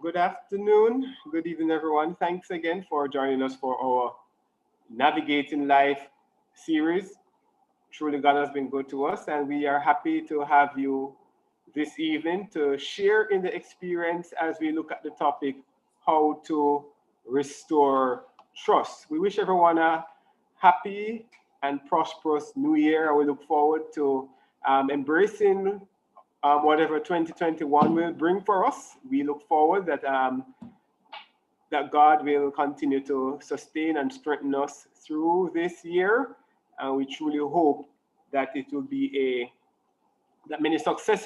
Good afternoon, good evening, everyone. Thanks again for joining us for our Navigating Life series. Truly, God has been good to us, and we are happy to have you this evening to share in the experience as we look at the topic how to restore trust. We wish everyone a happy and prosperous new year, and we look forward to embracing whatever 2021 will bring for us. We look forward that God will continue to sustain and strengthen us through this year, and we truly hope that it will be that many success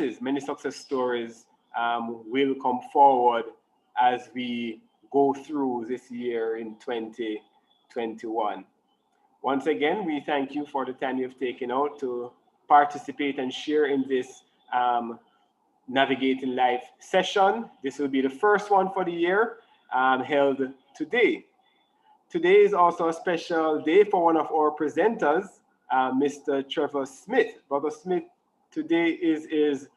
stories will come forward as we go through this year in 2021. Once again, we thank you for the time you've taken out to participate and share in this Navigating Life session. This will be the first one for the year held today. Today is also a special day for one of our presenters, Mr. Trevor Smith. Brother Smith, today is his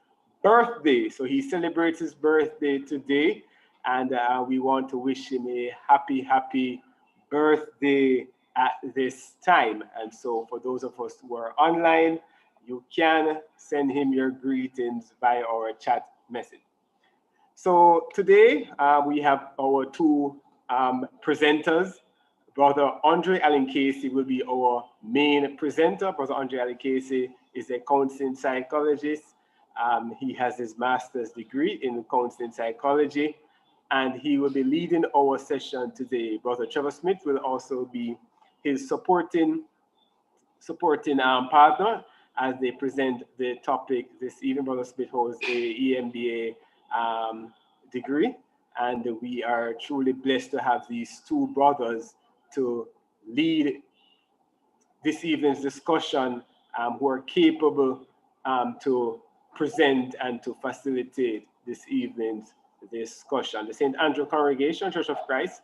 birthday, so he celebrates his birthday today, and we want to wish him a happy birthday at this time. And so for those of us who are online, you can send him your greetings via our chat message. So today we have our two presenters. Brother Andre Allen Casey will be our main presenter. Brother Andre Allen Casey is a counseling psychologist. He has his master's degree in counseling psychology, and he will be leading our session today. Brother Trevor Smith will also be his supporting partner as they present the topic this evening. Brother Smith holds a EMBA degree, and we are truly blessed to have these two brothers to lead this evening's discussion, who are capable to present and to facilitate this evening's discussion. The St. Andrew Congregation Church of Christ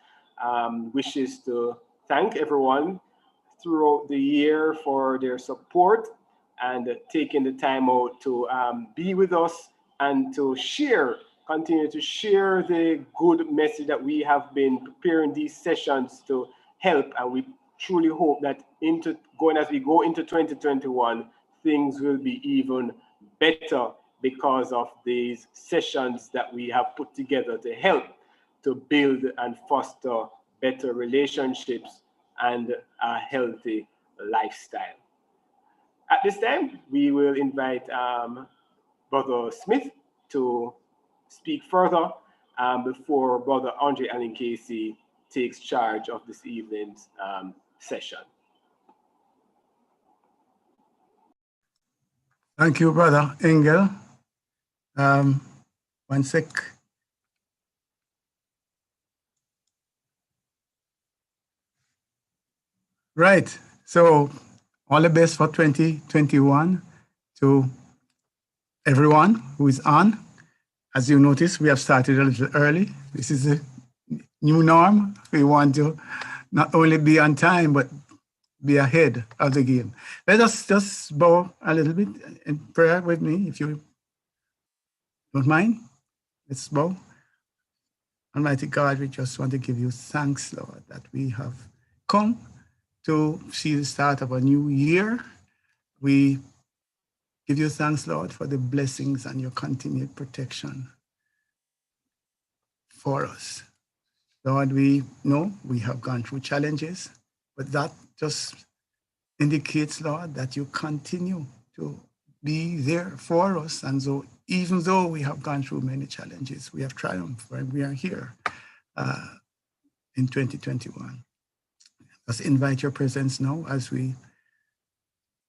wishes to thank everyone throughout the year for their support and taking the time out to be with us and to continue to share the good message that we have been preparing these sessions to help. And we truly hope that as we go into 2021, things will be even better because of these sessions that we have put together to help to build and foster better relationships and a healthy lifestyle. At this time, we will invite Brother Smith to speak further before Brother Andre Allen Casey takes charge of this evening's session. Thank you, Brother Engel. One sec. Right, so all the best for 2021 to everyone who is on. As you notice, we have started a little early. This is a new norm. We want to not only be on time, but be ahead of the game. Let us just bow a little bit in prayer with me, if you don't mind. Let's bow. Almighty God, we just want to give you thanks, Lord, that we have come to see the start of a new year. We give you thanks, Lord, for the blessings and your continued protection for us. Lord, we know we have gone through challenges, but that just indicates, Lord, that you continue to be there for us. And so even though we have gone through many challenges, we have triumphed and we are here in 2021. Let's invite your presence now as we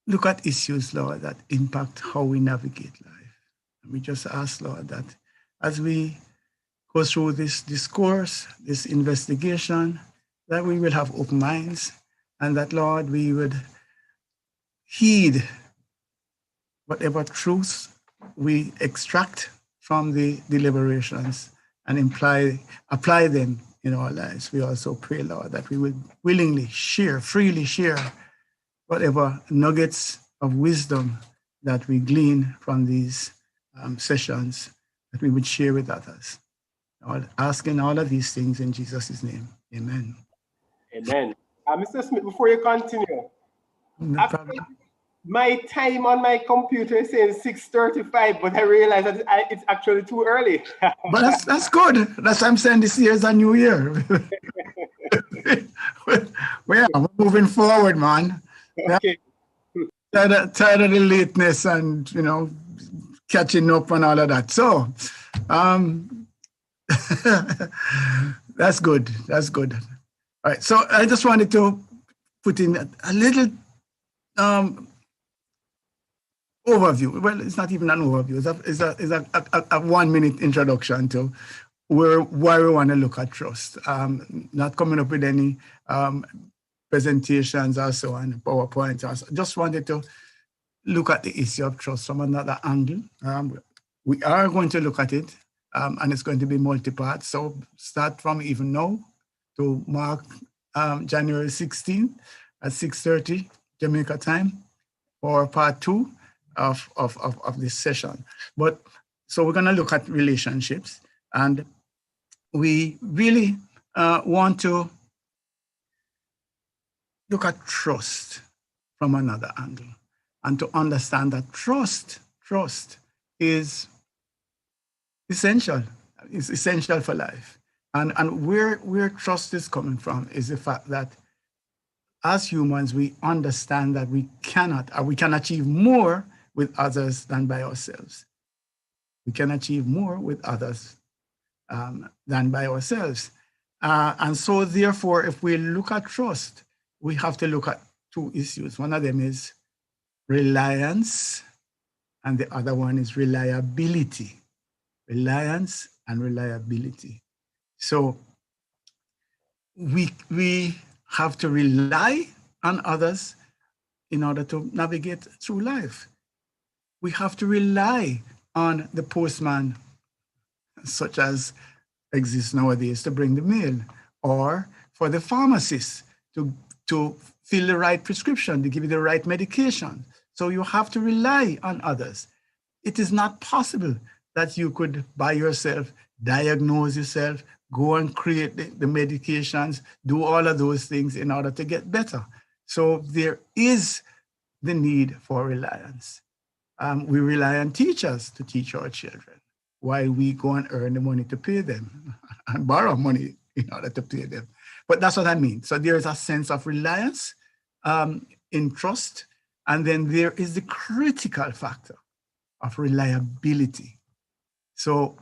look at issues, Lord, that impact how we navigate life. And we just ask, Lord, that as we go through this discourse, this investigation, that we will have open minds and that, Lord, we would heed whatever truths we extract from the deliberations and apply them in our lives. We also pray, Lord, that we will willingly freely share whatever nuggets of wisdom that we glean from these sessions, that we would share with others. Asking all of these things in Jesus' name. Amen. Amen. Mr. Smith, before you continue, No actually, problem. my time on my computer is saying 6:35, but I realize that it's actually too early. But that's good. That's why I'm saying this year is a new year. We're moving forward, man. Yeah, Okay. tired of the lateness and catching up and all of that. So, um, that's good. That's good. All right. So I just wanted to put in a little um, overview. Well, it's not even an overview. It's a 1 minute introduction to why we want to look at trust. Not coming up with any presentations or so on, PowerPoint. Just wanted to look at the issue of trust from another angle. We are going to look at it, and it's going to be multi-part. So start from even now to mark January 16th at 6:30 Jamaica time for part 2 of this session. But so we're going to look at relationships, and we really want to look at trust from another angle and to understand that trust is essential. It's essential for life. And where trust is coming from is the fact that as humans, we understand that we cannot, or we can achieve more with others than by ourselves. We can achieve more with others than by ourselves. And so, therefore, if we look at trust, we have to look at two issues. One of them is reliance, and the other one is reliability. Reliance and reliability. So, we have to rely on others in order to navigate through life. We have to rely on the postman, such as exists nowadays, to bring the mail, or for the pharmacist to fill the right prescription, to give you the right medication. So you have to rely on others. It is not possible that you could by yourself diagnose yourself, go and create the medications, do all of those things in order to get better. So there is the need for reliance. We rely on teachers to teach our children while we go and earn the money to pay them and borrow money in order to pay them. But that's what I mean. So there is a sense of reliance in trust. And then there is the critical factor of reliability. So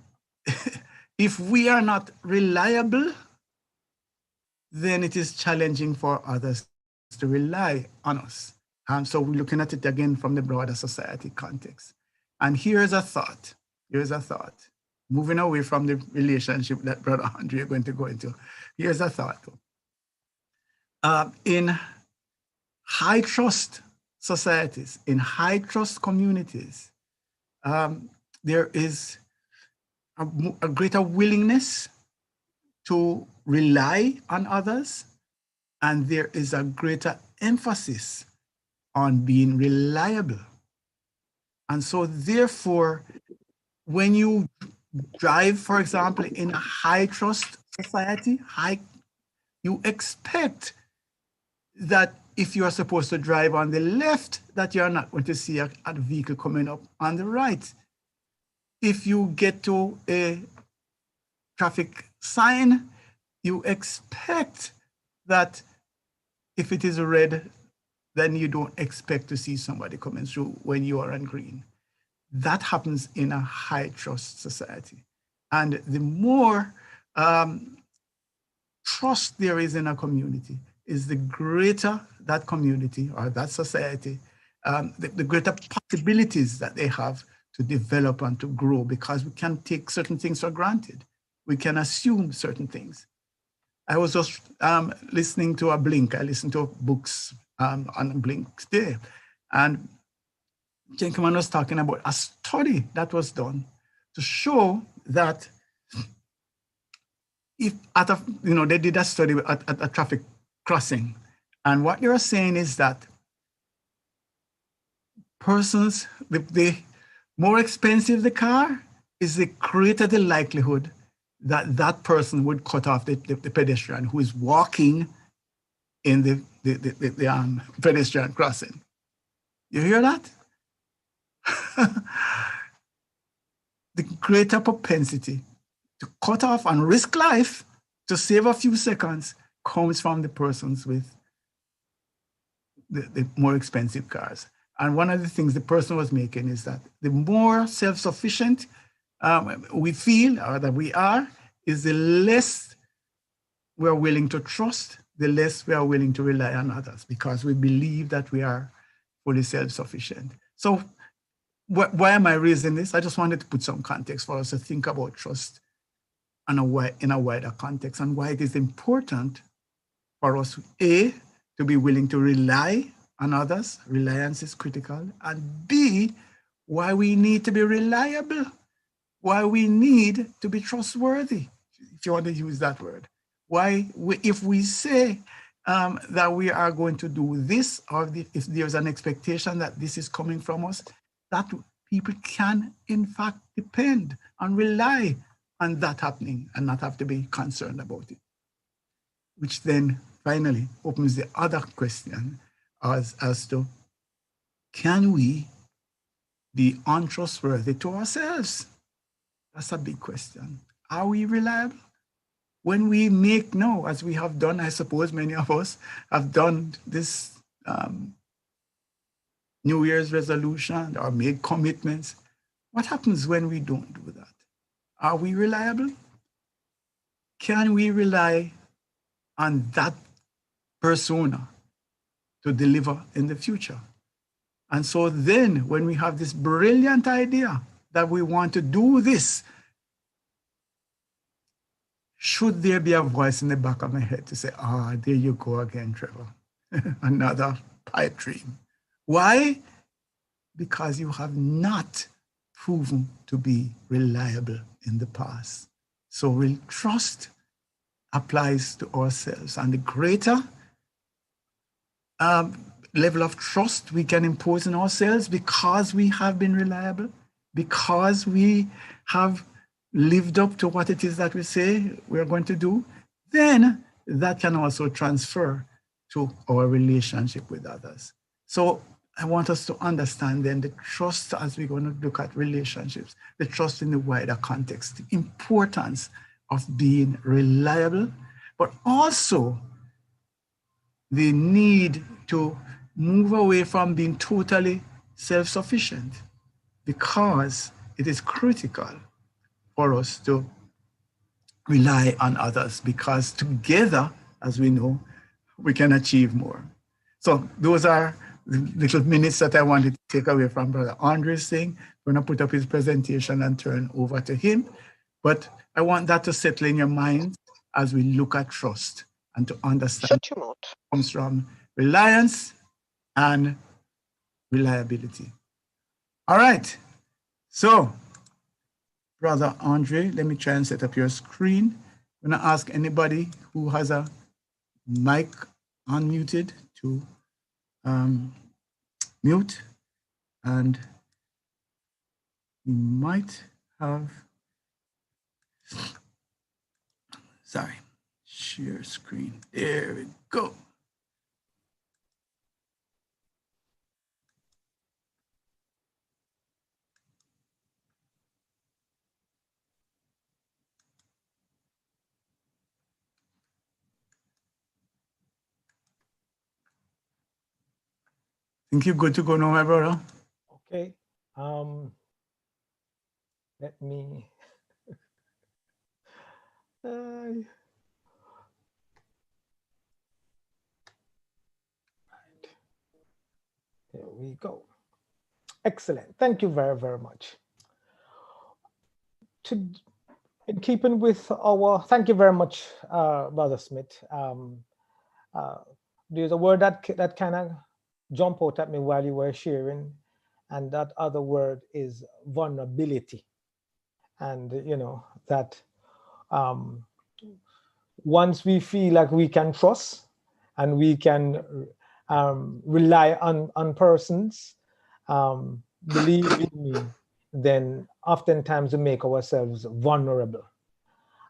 if we are not reliable, then it is challenging for others to rely on us. So we're looking at it again from the broader society context. And here's a thought. Moving away from the relationship that Brother Andre is going to go into. Here's a thought. In high trust societies, in high trust communities, there is a greater willingness to rely on others, and there is a greater emphasis on being reliable. And so therefore, when you drive, for example, in a high trust society, you expect that if you are supposed to drive on the left, that you're not going to see a vehicle coming up on the right. If you get to a traffic sign, you expect that if it is red, then you don't expect to see somebody coming through when you are on green. That happens in a high trust society. And the more trust there is in a community, is the greater that community or that society, the greater possibilities that they have to develop and to grow, because we can take certain things for granted. We can assume certain things. I was just listening to a Blink. I listened to books on Blink's day. And gentleman was talking about a study that was done to show that if they did a study at a traffic crossing, and what they were saying is that persons, the more expensive the car is, the greater the likelihood that person would cut off the pedestrian who is walking in the pedestrian crossing. You hear that? The greater propensity to cut off and risk life to save a few seconds comes from the persons with the more expensive cars. And one of the things the person was making is that the more self-sufficient we feel or that we are, is the less we're willing to trust, the less we are willing to rely on others, because we believe that we are fully self-sufficient. So why am I raising this? I just wanted to put some context for us to think about trust in a wider context, and why it is important for us, A, to be willing to rely on others. Reliance is critical. And B, why we need to be reliable, why we need to be trustworthy, if you want to use that word. If we say that we are going to do this, or if there's an expectation that this is coming from us, that people can in fact depend and rely on that happening and not have to be concerned about it. Which then finally opens the other question as to, can we be untrustworthy to ourselves? That's a big question. Are we reliable? When we make, no, as we have done, I suppose many of us have done this New Year's resolution or made commitments, what happens when we don't do that? Are we reliable? Can we rely on that persona to deliver in the future? And so then when we have this brilliant idea that we want to do this, should there be a voice in the back of my head to say, there you go again, Trevor, another pipe dream. Why? Because you have not proven to be reliable in the past. So real trust applies to ourselves, and the greater level of trust we can impose on ourselves because we have been reliable, because we have lived up to what it is that we say we're going to do, then that can also transfer to our relationship with others. So I want us to understand then the trust, as we're going to look at relationships, the trust in the wider context, the importance of being reliable, but also the need to move away from being totally self-sufficient, because it is critical for us to rely on others, because together, as we know, we can achieve more. So those are the little minutes that I wanted to take away from Brother Andre's thing. We're going to put up his presentation and turn over to him. But I want that to settle in your mind as we look at trust and to understand it comes from reliance and reliability. All right. So, Brother Andre, let me try and set up your screen. I'm going to ask anybody who has a mic unmuted to mute, and we might have, share screen. There we go. Think you're good to go now, my brother? Okay. Let me. Right. There we go. Excellent. Thank you very, very much. In keeping with our, thank you very much, Brother Smith. There's a word that kind of jumped out at me while you were sharing, and that other word is vulnerability. And you know that once we feel like we can trust and we can rely on persons, believe in me, then oftentimes we make ourselves vulnerable.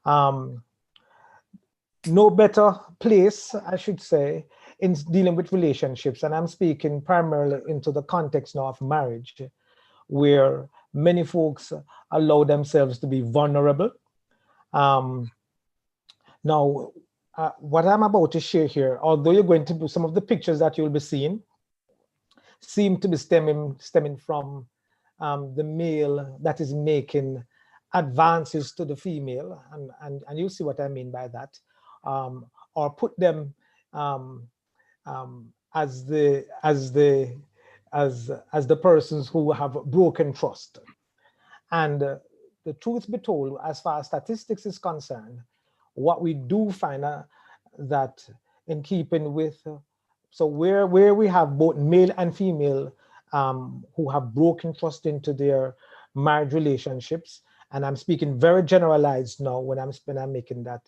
No better place, I should say, in dealing with relationships, and I'm speaking primarily into the context now of marriage, where many folks allow themselves to be vulnerable. Now, what I'm about to share here, although you're going to do some of the pictures that you'll be seeing, seem to be stemming from the male that is making advances to the female, and you'll see what I mean by that, or put them as the persons who have broken trust. And the truth be told, as far as statistics is concerned, what we do find that in keeping with, so where we have both male and female who have broken trust into their marriage relationships, and I'm speaking very generalized now when I'm making that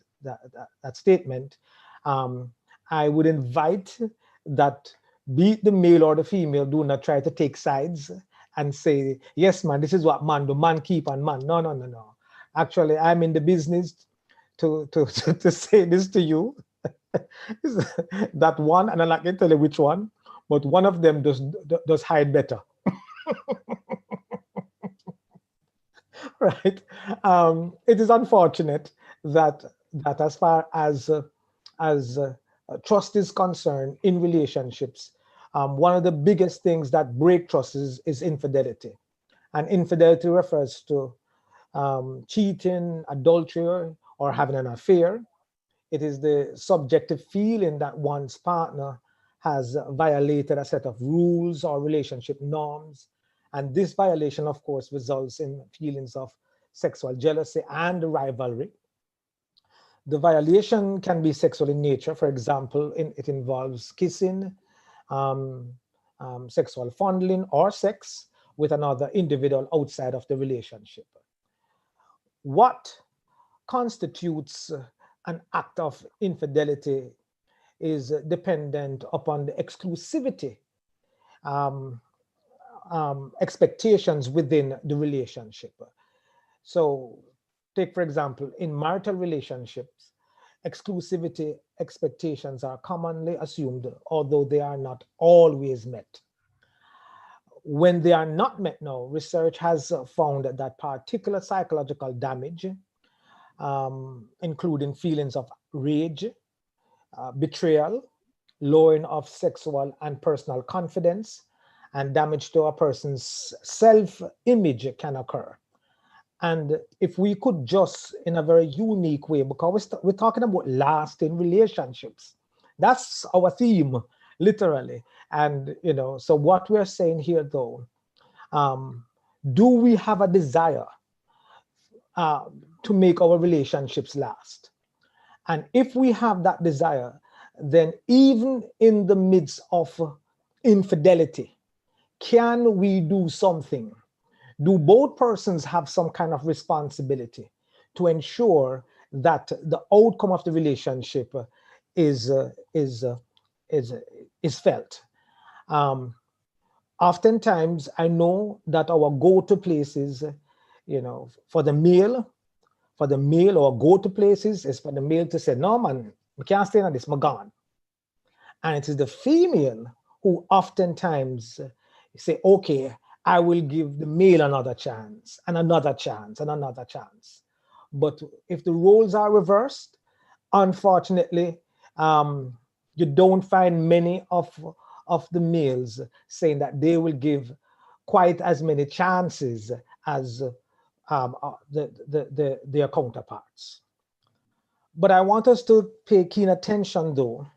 statement, I would invite that, be it the male or the female, do not try to take sides and say, yes, man, this is what man do, man keep on man. No, no, no, no. Actually, I'm in the business to say this to you. That one, and I'm not going to tell you which one, but one of them does hide better. Right? It is unfortunate that as far as trust is concerned in relationships, one of the biggest things that break trust is infidelity. And infidelity refers to cheating, adultery, or having an affair. It is the subjective feeling that one's partner has violated a set of rules or relationship norms. And this violation, of course, results in feelings of sexual jealousy and rivalry. The violation can be sexual in nature. For example, it involves kissing, sexual fondling, or sex with another individual outside of the relationship. What constitutes an act of infidelity is dependent upon the exclusivity expectations within the relationship. So take, for example, in marital relationships, exclusivity expectations are commonly assumed, although they are not always met. When they are not met now, research has found that particular psychological damage, including feelings of rage, betrayal, lowering of sexual and personal confidence, and damage to a person's self-image can occur. And if we could just, in a very unique way, because we're talking about lasting relationships, that's our theme, literally. And, so what we're saying here, though, do we have a desire to make our relationships last? And if we have that desire, then even in the midst of infidelity, can we do something? Do both persons have some kind of responsibility to ensure that the outcome of the relationship is felt? Oftentimes, I know that our go-to places, for the male, or go-to places is for the male to say, no, man, we can't stay on this, I'm gone. And it is the female who oftentimes say, okay, I will give the male another chance, and another chance, and another chance. But if the roles are reversed, unfortunately, you don't find many of the males saying that they will give quite as many chances as their counterparts. But I want us to pay keen attention, though,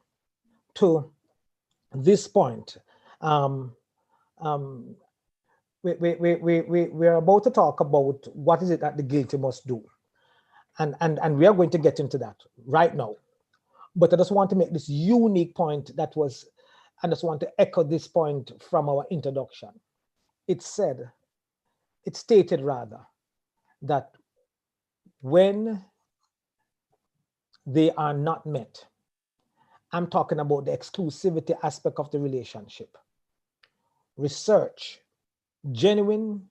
to this point. We're about to talk about what is it that the guilty must do. And we are going to get into that right now. But I just want to make this unique point I just want to echo this point from our introduction. It stated rather, that when they are not met, I'm talking about the exclusivity aspect of the relationship. Research, genuine,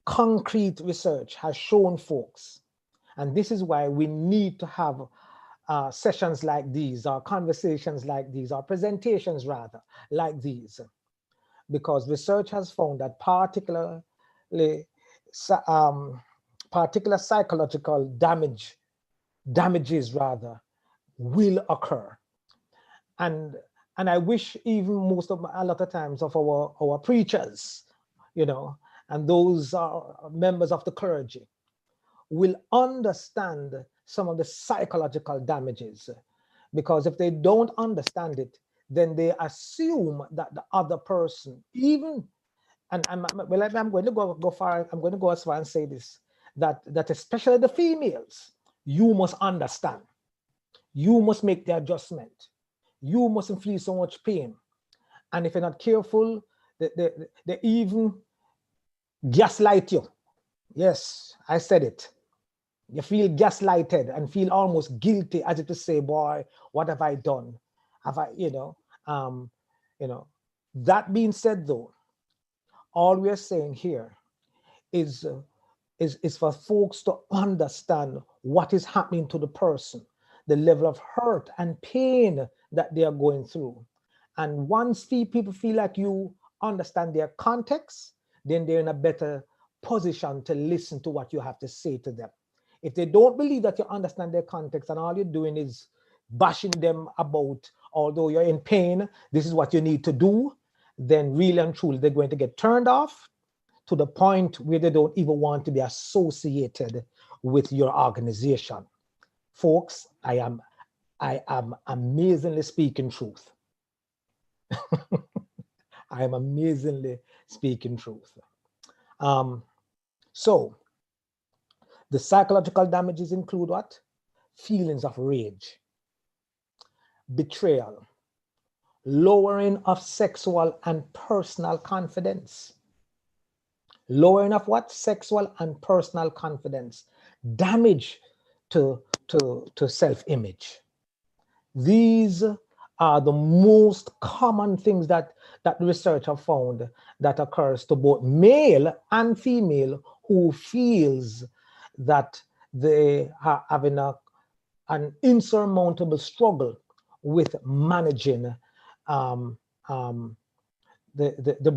concrete research has shown folks, And this is why we need to have sessions like these, or conversations like these, or presentations rather like these, because research has found that particular psychological damages rather will occur. And I wish even a lot of times of our preachers, you know, and those members of the clergy will understand some of the psychological damages, because if they don't understand it, then they assume that the other person, even, and I'm going to go far, I'm going to go as far and say this, that especially the females, you must understand, you must make the adjustment, you mustn't feel so much pain. And if you're not careful, they even gaslight you. Yes, I said it. You feel gaslighted and feel almost guilty, as if to say, boy, what have I done? Have I, that being said though, all we're saying here is for folks to understand what is happening to the person, the level of hurt and pain that they are going through. And once people feel like you understand their context, then they're in a better position to listen to what you have to say to them. If they don't believe that you understand their context and all you're doing is bashing them about, although you're in pain, this is what you need to do, then really and truly they're going to get turned off to the point where they don't even want to be associated with your organization. Folks, I am amazingly speaking truth. I am amazingly speaking truth. So the psychological damages include what? Feelings of rage, betrayal, lowering of sexual and personal confidence. Lowering of what? Sexual and personal confidence. Damage to self-image. These are the most common things that research have found that occurs to both male and female who feels that they are having an insurmountable struggle with managing the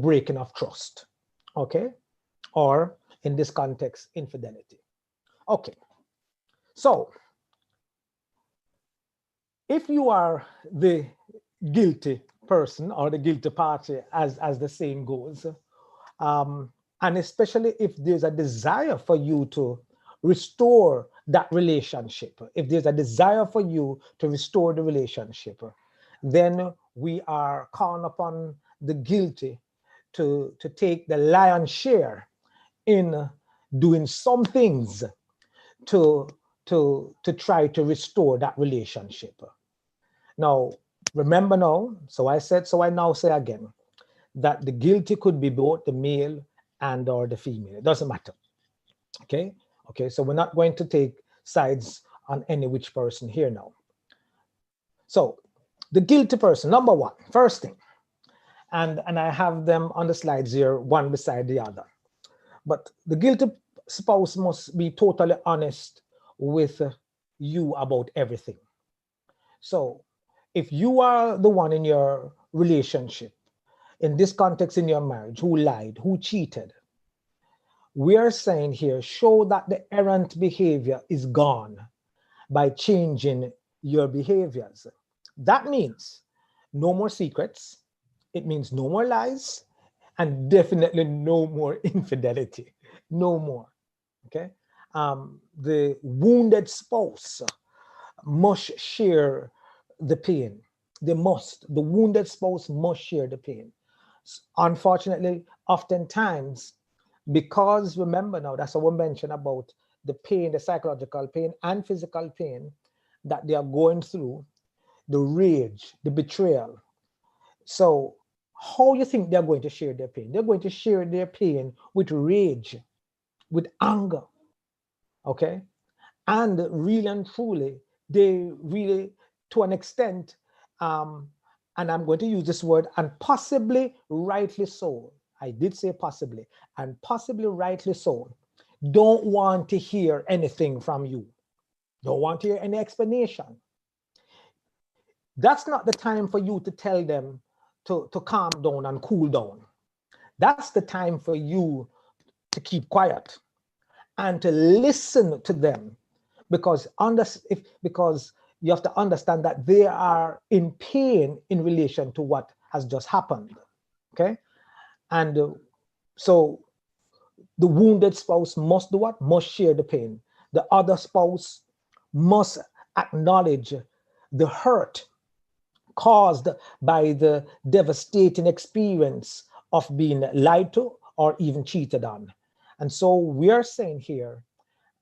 breaking of trust, okay? Or in this context, infidelity. Okay, so if you are the guilty person or the guilty party, as the saying goes, and especially if there's a desire for you to restore that relationship, if there's a desire for you to restore the relationship, then we are calling upon the guilty to take the lion's share in doing some things to try to restore that relationship. Now, remember now, so I now say again, that the guilty could be both the male and or the female. It doesn't matter. Okay, so we're not going to take sides on any which person here now. So the guilty person, number one, first thing, and I have them on the slides here, one beside the other. But the guilty spouse must be totally honest with you about everything. So if you are the one in your relationship, in this context in your marriage, who lied, who cheated, we are saying here, show that the errant behavior is gone by changing your behaviors. That means no more secrets. It means no more lies, and definitely no more infidelity. No more. Okay. The wounded spouse must share the pain. They must. The wounded spouse must share the pain. Unfortunately, oftentimes, because remember now, that's what we mentioned about the pain, the psychological pain and physical pain that they are going through, the rage, the betrayal. So how you think they're going to share their pain? They're going to share their pain with rage, with anger, okay? And really and truly, they really, to an extent, and I'm going to use this word, and possibly rightly so, I did say possibly, and possibly rightly so, don't want to hear anything from you. don't want to hear any explanation. That's not the time for you to tell them to calm down and cool down. That's the time for you to keep quiet and to listen to them, because you have to understand that they are in pain in relation to what has just happened. Okay, and so the wounded spouse must do what? Must share the pain. The other spouse must acknowledge the hurt caused by the devastating experience of being lied to or even cheated on. And so we are saying here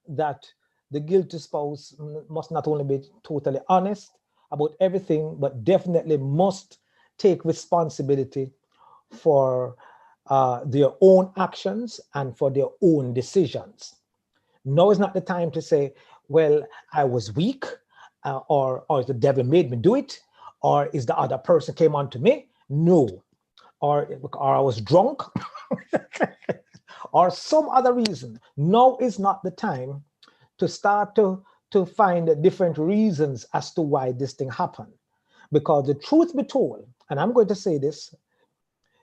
that the guilty spouse must not only be totally honest about everything, but definitely must take responsibility for their own actions and for their own decisions. Now is not the time to say, well, I was weak, or the devil made me do it, or is the other person came on to me? No. Or I was drunk, or some other reason. Now is not the time to start to find different reasons as to why this thing happened. Because the truth be told, and I'm going to say this,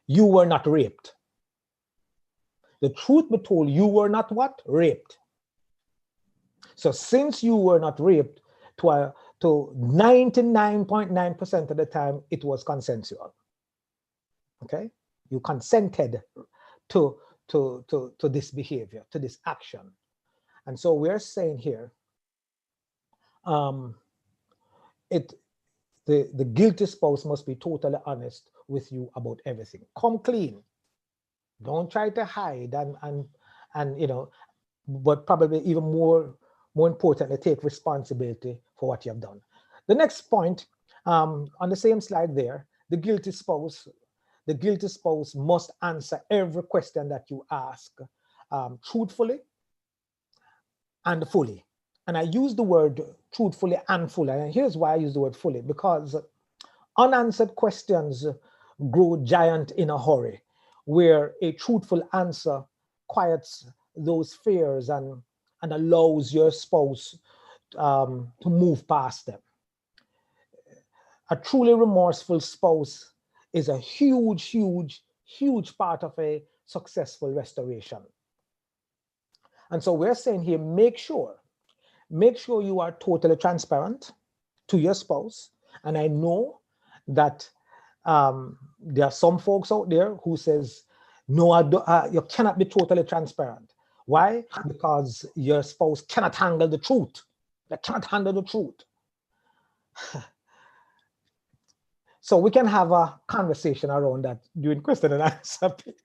you were not raped. The truth be told, you were not what? Raped. So since you were not raped, to 99.9% of the time, it was consensual. Okay? You consented to this behavior, to this action. And so we're saying here, the guilty spouse must be totally honest with you about everything. Come clean. Don't try to hide and but probably even more importantly, take responsibility for what you have done. The next point, on the same slide there, the guilty spouse must answer every question that you ask truthfully and fully. And I use the word truthfully and fully. And here's why I use the word fully, because unanswered questions grow giant in a hurry, where a truthful answer quiets those fears and allows your spouse to move past them. A truly remorseful spouse is a huge part of a successful restoration. And so we're saying here, make sure you are totally transparent to your spouse. And I know that there are some folks out there who says, no, you cannot be totally transparent. Why? Because your spouse cannot handle the truth. They cannot handle the truth. So we can have a conversation around that during question and answer period.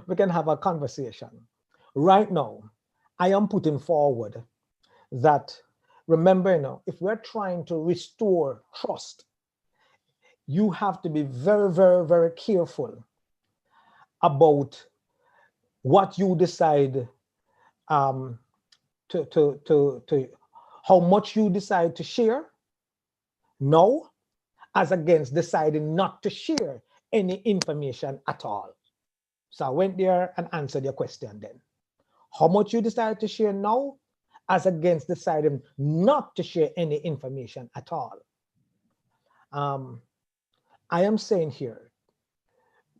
We can have a conversation. Right now, I am putting forward that, remember, if we're trying to restore trust, you have to be very, very, very careful about what you decide how much you decide to share now, as against deciding not to share any information at all. So I went there and answered your question then. How much you decide to share now, as against deciding not to share any information at all. I am saying here,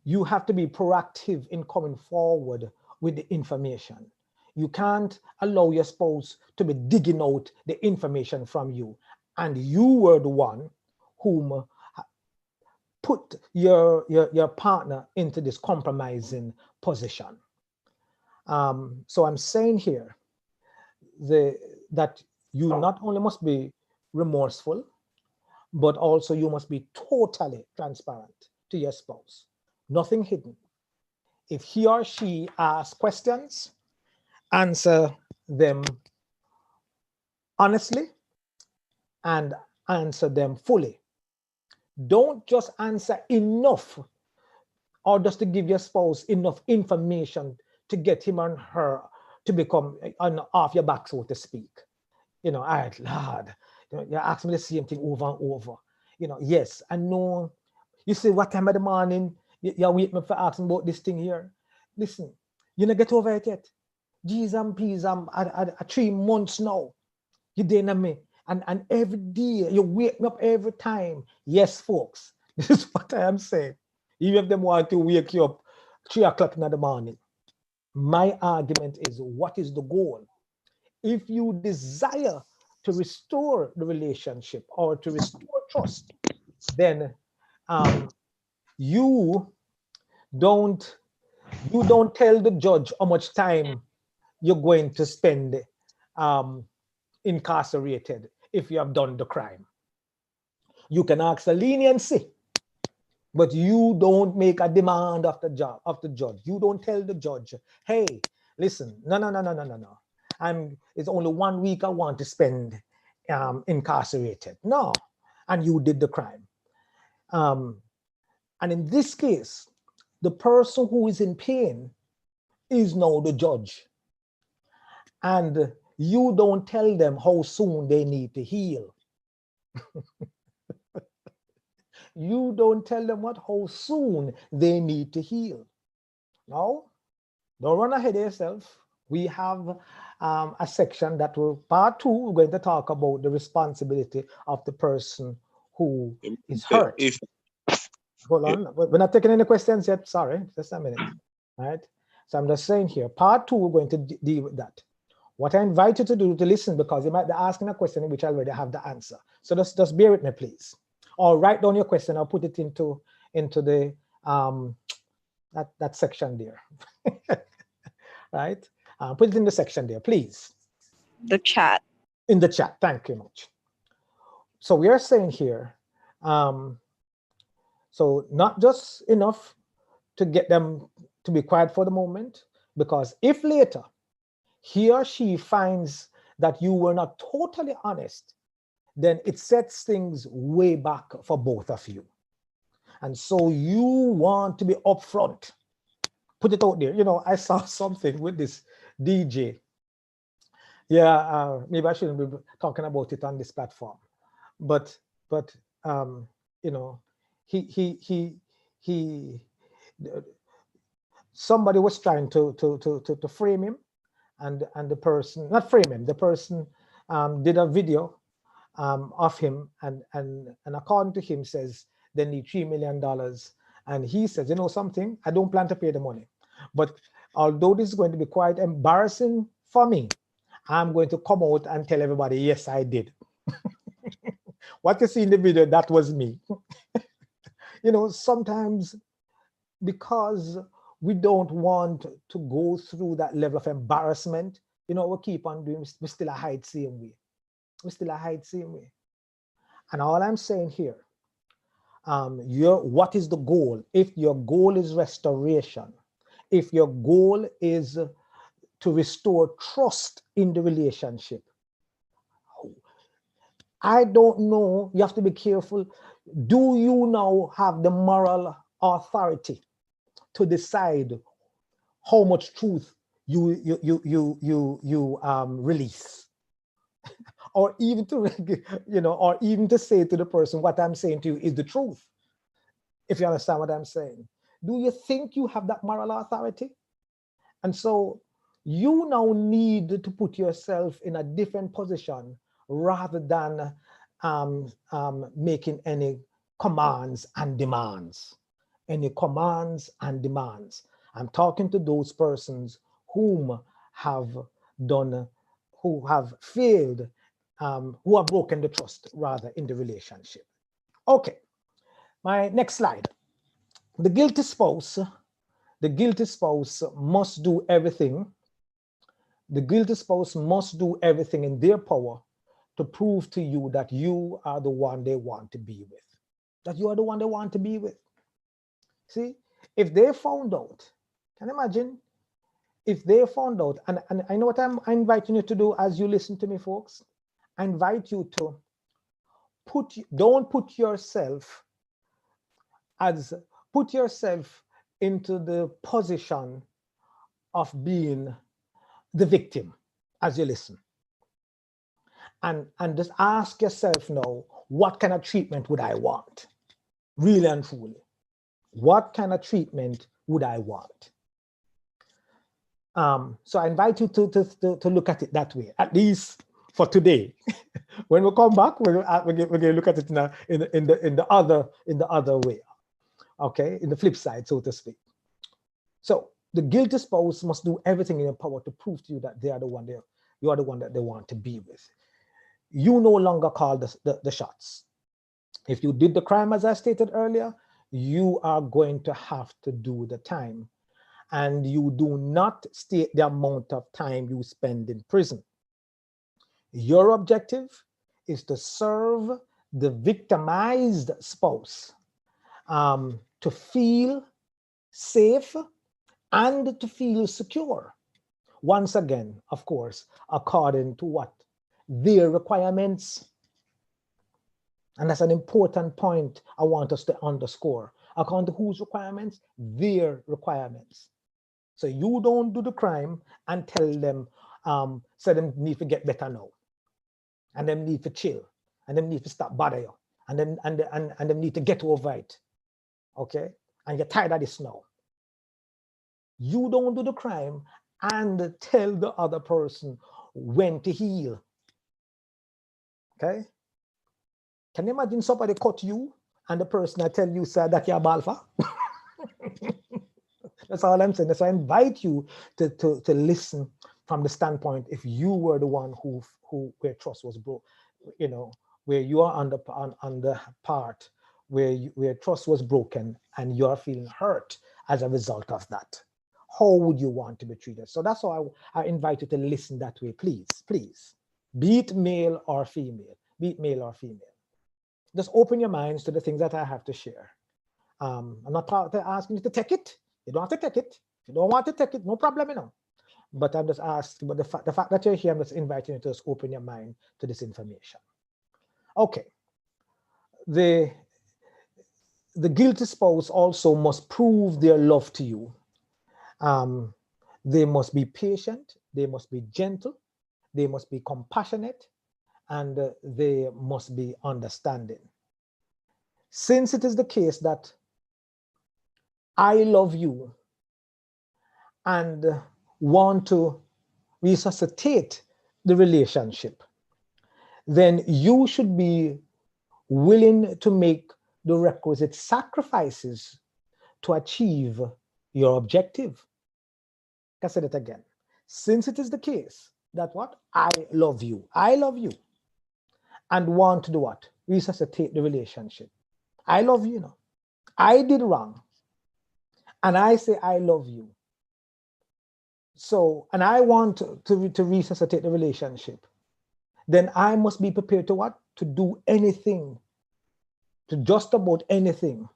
you have to be proactive in coming forward with the information. You can't allow your spouse to be digging out the information from you. And you were the one whom put your partner into this compromising position. So I'm saying here that you not only must be remorseful, but also you must be totally transparent to your spouse. Nothing hidden. If he or she asks questions, answer them honestly and answer them fully. Don't just answer enough or just to give your spouse enough information to get him and her to become off your back, so to speak. All right, Lord, you ask me the same thing over and over. Yes, I know. You say, what time of the morning you wait me for asking about this thing here? Listen, you don't get over it yet. Geez and peas, I'm at 3 months now. You didn't me. And every day, you wake me up every time. Yes, folks, this is what I am saying. Even if them want to wake you up 3 o'clock in the morning, my argument is, what is the goal? If you desire to restore the relationship or to restore trust, then you don't tell the judge how much time you're going to spend incarcerated if you have done the crime. You can ask for leniency, but you don't make a demand of the judge. You don't tell the judge, hey, listen, no. It's only 1 week I want to spend incarcerated. No, and you did the crime. And in this case, the person who is in pain is now the judge. And you don't tell them how soon they need to heal. You don't tell them how soon they need to heal. No, don't run ahead of yourself. We have a section that will, part 2, we're going to talk about the responsibility of the person who is hurt. Hold on, we're not taking any questions yet. Sorry, just a minute. All right. So I'm just saying here, part 2, we're going to deal with that. What I invite you to do, to listen, because you might be asking a question in which I already have the answer. So just bear with me, please. Or write down your question. I'll put it into the that section there. Right? Put it in the section there, please. The chat. In the chat. Thank you much. So we are saying here, so not just enough to get them to be quiet for the moment, because if later he or she finds that you were not totally honest, then it sets things way back for both of you. And so you want to be upfront. Put it out there. You know, I saw something with this DJ. Yeah, maybe I shouldn't be talking about it on this platform. But you know, somebody was trying to frame him, and the person, not frame him, the person did a video of him, and according to him says they need $3 million. And he says, you know something, I don't plan to pay the money. But although this is going to be quite embarrassing for me, I'm going to come out and tell everybody, yes, I did. What you see in the video, that was me. You know, sometimes because we don't want to go through that level of embarrassment, you know, we keep on doing, we still hide same way. We still hide same way. And all I'm saying here, what is the goal? If your goal is restoration, if your goal is to restore trust in the relationship, I don't know, you have to be careful. Do you now have the moral authority to decide how much truth you release? Or even to, you know, or even to say to the person, what I'm saying to you is the truth. If you understand what I'm saying. Do you think you have that moral authority? And so you now need to put yourself in a different position rather than making any commands and demands. Any commands and demands. I'm talking to those persons whom have done, who have failed, who have broken the trust rather in the relationship. Okay, my next slide. The guilty spouse must do everything. The guilty spouse must do everything in their power to prove to you that you are the one they want to be with. That you are the one they want to be with. See, if they found out, can you imagine? If they found out, and I know what I'm inviting you to do as you listen to me, folks. I invite you to don't put yourself into the position of being the victim as you listen. And just ask yourself now, what kind of treatment would I want? Really and truly. What kind of treatment would I want? So I invite you to look at it that way, at least for today. When we come back, we're going to look at it in the other way. Okay, in the flip side, so to speak. So the guilty spouse must do everything in their power to prove to you that you are the one that they want to be with. You no longer call the shots. If you did the crime, as I stated earlier, you are going to have to do the time. And you do not state the amount of time you spend in prison. Your objective is to serve the victimized spouse, to feel safe and to feel secure. Once again, of course, according to what? Their requirements. And that's an important point I want us to underscore. According to whose requirements? Their requirements. So you don't do the crime and tell them, say them need to get better now. And them need to chill. And them need to stop bother you. And them need to get over it. Okay? And you're tired of this now. You don't do the crime and tell the other person when to heal. Okay? Can you imagine somebody cut you and the person I tell you, sir, that you're a balfa? That's all I'm saying. So I invite you to listen from the standpoint, if you were the one where trust was broke, you know, where you are on the part where trust was broken and you're feeling hurt as a result of that. How would you want to be treated? So that's why I invite you to listen that way, please, please. Be it male or female, be it male or female. Just open your minds to the things that I have to share. I'm not asking you to take it. You don't have to take it. If you don't want to take it, no problem, you know. But I'm just asking, but the fact that you're here, I'm just inviting you to just open your mind to this information. Okay. The guilty spouse also must prove their love to you. They must be patient, they must be gentle, they must be compassionate, and they must be understanding. Since it is the case that I love you and want to resuscitate the relationship, then you should be willing to make the requisite sacrifices to achieve your objective. I said it again. Since it is the case that what? I love you, and want to do what? Resuscitate the relationship. I love you, you know. I did wrong. And I say I love you. So, and I want to resuscitate the relationship. Then I must be prepared to what? To do anything, to just about anything,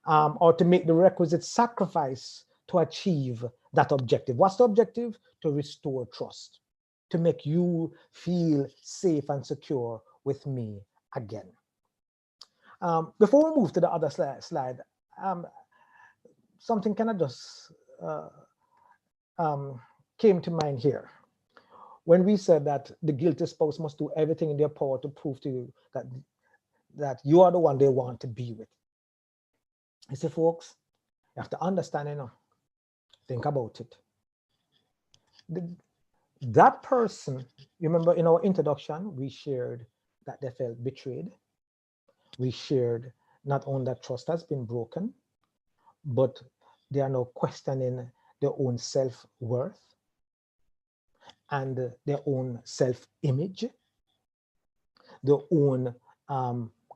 or to make the requisite sacrifice to achieve that objective. What's the objective? To restore trust, to make you feel safe and secure with me again. Before we move to the other slide, something kind of just came to mind here. When we said that the guilty spouse must do everything in their power to prove to you that you are the one they want to be with. You see, folks, you have to understand, you know, think about it. That person, you remember in our introduction, we shared that they felt betrayed. We shared not only that trust has been broken, but they are now questioning their own self-worth and their own self-image, their own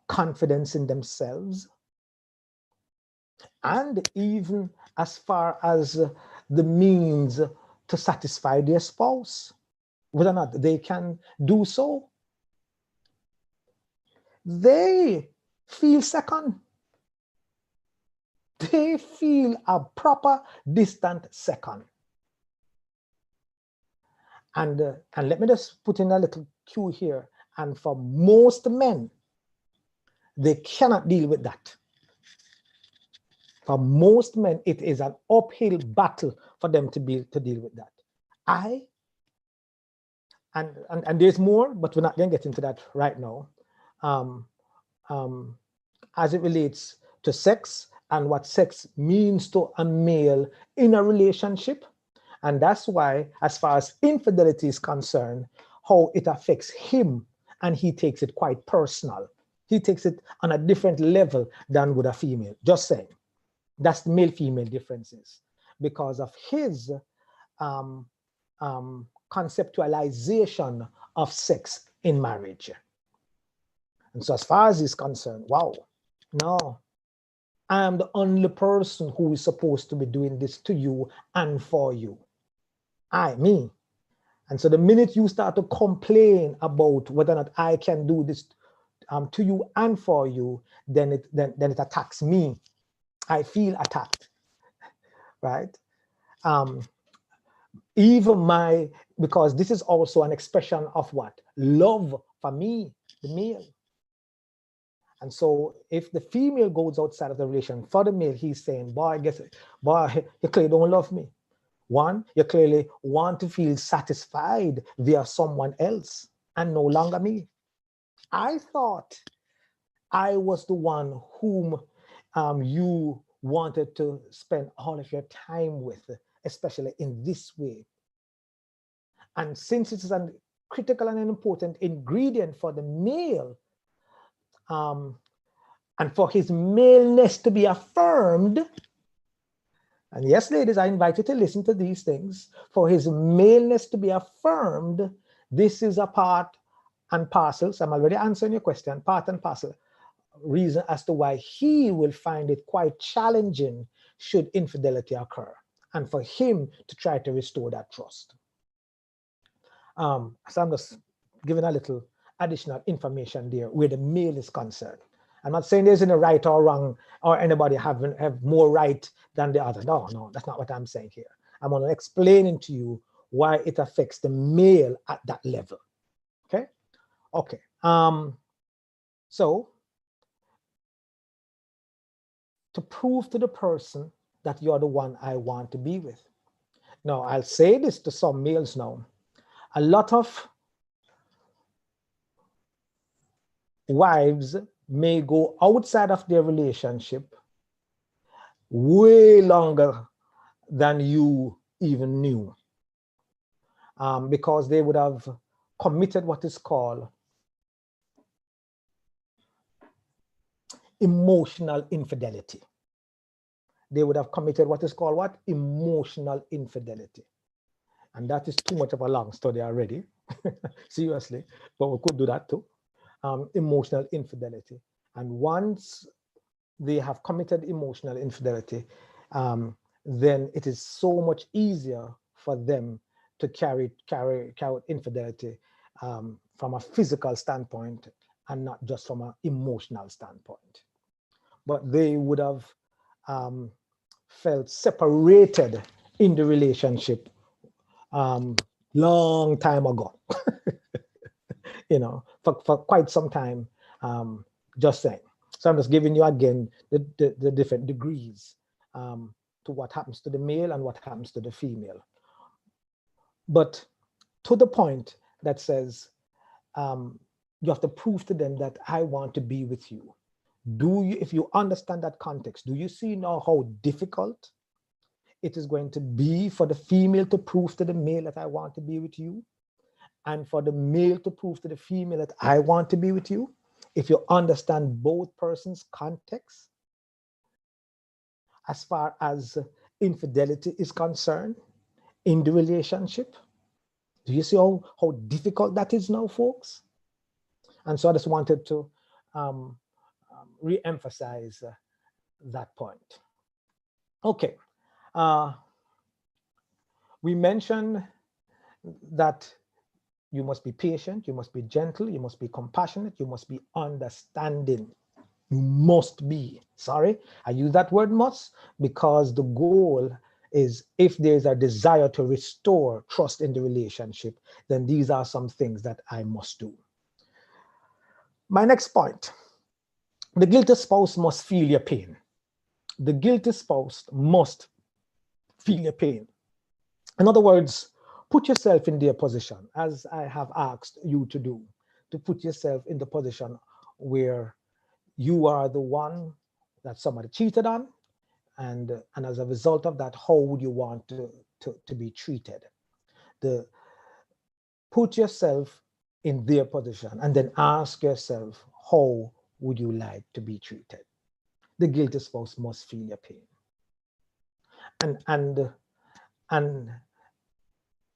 confidence in themselves, and even as far as the means to satisfy their spouse, whether or not they can do so. They feel second. They feel a proper distant second. And let me just put in a little cue here. And for most men, they cannot deal with that. For most men, it is an uphill battle for them to deal with that. And there's more, but we're not going to get into that right now. As it relates to sex and what sex means to a male in a relationship. And that's why, as far as infidelity is concerned, how it affects him, and he takes it quite personal. He takes it on a different level than with a female. Just saying. That's the male-female differences because of his conceptualization of sex in marriage. And so as far as he's concerned, wow, no, I am the only person who is supposed to be doing this to you and for you. Me. And so the minute you start to complain about whether or not I can do this to you and for you, then it attacks me. I feel attacked, right? Even because this is also an expression of what? Love for me, the male. And so if the female goes outside of the relation for the male, he's saying, boy, you clearly don't love me. One, you clearly want to feel satisfied via someone else and no longer me. I thought I was the one whom you wanted to spend all of your time with, especially in this way. And since it is a critical and an important ingredient for the male, and for his maleness to be affirmed, and yes, ladies, I invite you to listen to these things, for his maleness to be affirmed, this is a part and parcel, so I'm already answering your question, part and parcel reason as to why he will find it quite challenging should infidelity occur, and for him to try to restore that trust. So I'm just giving a little additional information there where the male is concerned. I'm not saying there's any right or wrong or anybody have more right than the other. No, that's not what I'm saying here. I'm only explaining to you why it affects the male at that level. Okay. So to prove to the person that you're the one I want to be with. Now, I'll say this to some males now. A lot of wives may go outside of their relationship way longer than you even knew, because they would have committed what is called emotional infidelity. They would have committed what is called what? Emotional infidelity. And that is too much of a long story already, seriously, but we could do that too. Emotional infidelity. And once they have committed emotional infidelity, then it is so much easier for them to carry out infidelity from a physical standpoint and not just from an emotional standpoint. But they would have felt separated in the relationship long time ago, for quite some time, just saying. So I'm just giving you again the different degrees to what happens to the male and what happens to the female. But to the point that says, you have to prove to them that I want to be with you. If you understand that context, do you see now how difficult it is going to be for the female to prove to the male that I want to be with you, and for the male to prove to the female that I want to be with you? If you understand both persons' context as far as infidelity is concerned in the relationship, do you see how difficult that is now, folks? And so I just wanted to re-emphasize that point. Okay. We mentioned that you must be patient, you must be gentle, you must be compassionate, you must be understanding. You must be, sorry, I use that word must because the goal is, if there's a desire to restore trust in the relationship, then these are some things that I must do. My next point, the guilty spouse must feel your pain. The guilty spouse must feel your pain. In other words, put yourself in their position, as I have asked you to do, to put yourself in the position where you are the one that somebody cheated on, and as a result of that, how would you want to be treated? put yourself in their position and then ask yourself, how would you like to be treated? The guilty spouse must feel your pain. And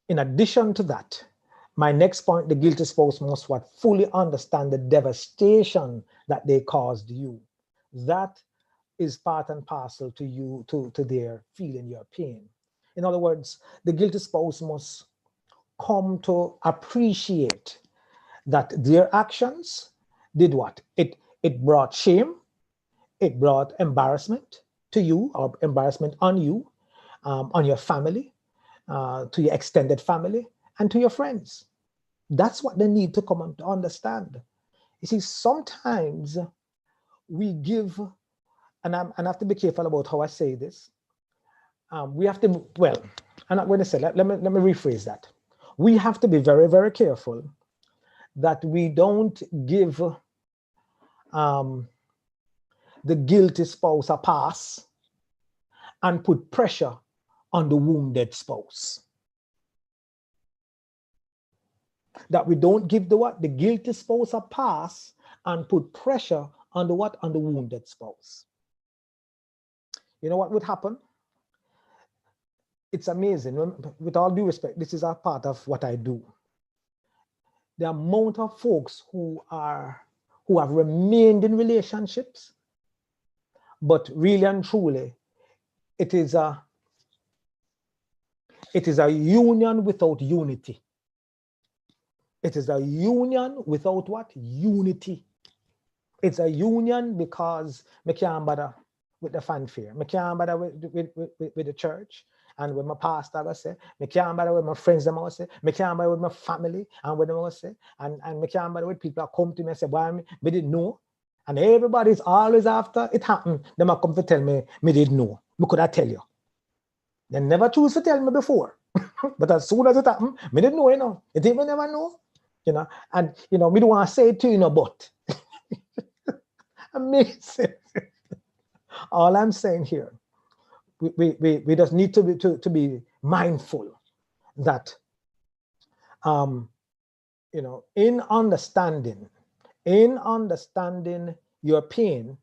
in addition to that, my next point, the guilty spouse must what? Fully understand the devastation that they caused you. That is part and parcel to you, to their feeling your pain. In other words, the guilty spouse must come to appreciate that their actions did what? It brought shame, it brought embarrassment to you, or embarrassment on you, on your family, to your extended family, and to your friends. That's what they need to come to understand. You see, sometimes we give, and I have to be careful about how I say this. We have to, well, I'm not going to say, let me rephrase that. We have to be very, very careful that we don't give the guilty spouse a pass and put pressure on the wounded spouse. That we don't give the guilty spouse a pass and put pressure on the on the wounded spouse. You know what would happen? It's amazing. With all due respect, this is a part of what I do. The amount of folks who have remained in relationships, but really and truly, it is a union without unity. It is a union without what? Unity. It's a union because I can't bother with the fanfare. I can't bother with the church. And with my pastor, I say, I can't bother with my friends, I say, I can't bother with my family, and with them, I say, and I can't bother with people that come to me and say, why me didn't know. And everybody's always after it happened. They might come to tell me didn't know. Me could I tell you? They never choose to tell me before. But as soon as it happened, me didn't know, you know. You think me never know? You know, and you know, me don't want to say it to you, you know, but amazing. All I'm saying here, we just need to be mindful that you know, in understanding your pain,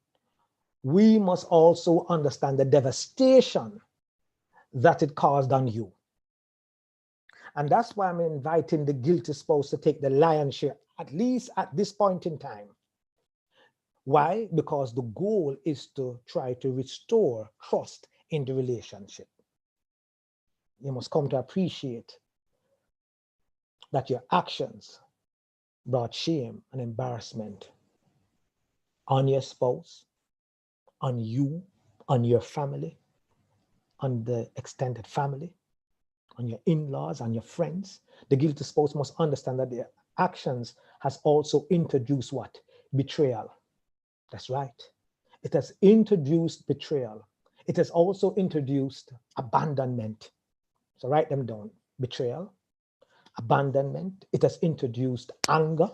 we must also understand the devastation that it caused on you. And that's why I'm inviting the guilty spouse to take the lion's share, at least at this point in time. Why? Because the goal is to try to restore trust in the relationship. You must come to appreciate that your actions brought shame and embarrassment on your spouse, on you, on your family, on the extended family, on your in-laws, on your friends. The guilty spouse must understand that their actions has also introduced what? Betrayal. That's right. It has introduced betrayal. It has also introduced abandonment. So write them down. Betrayal, abandonment. It has introduced anger.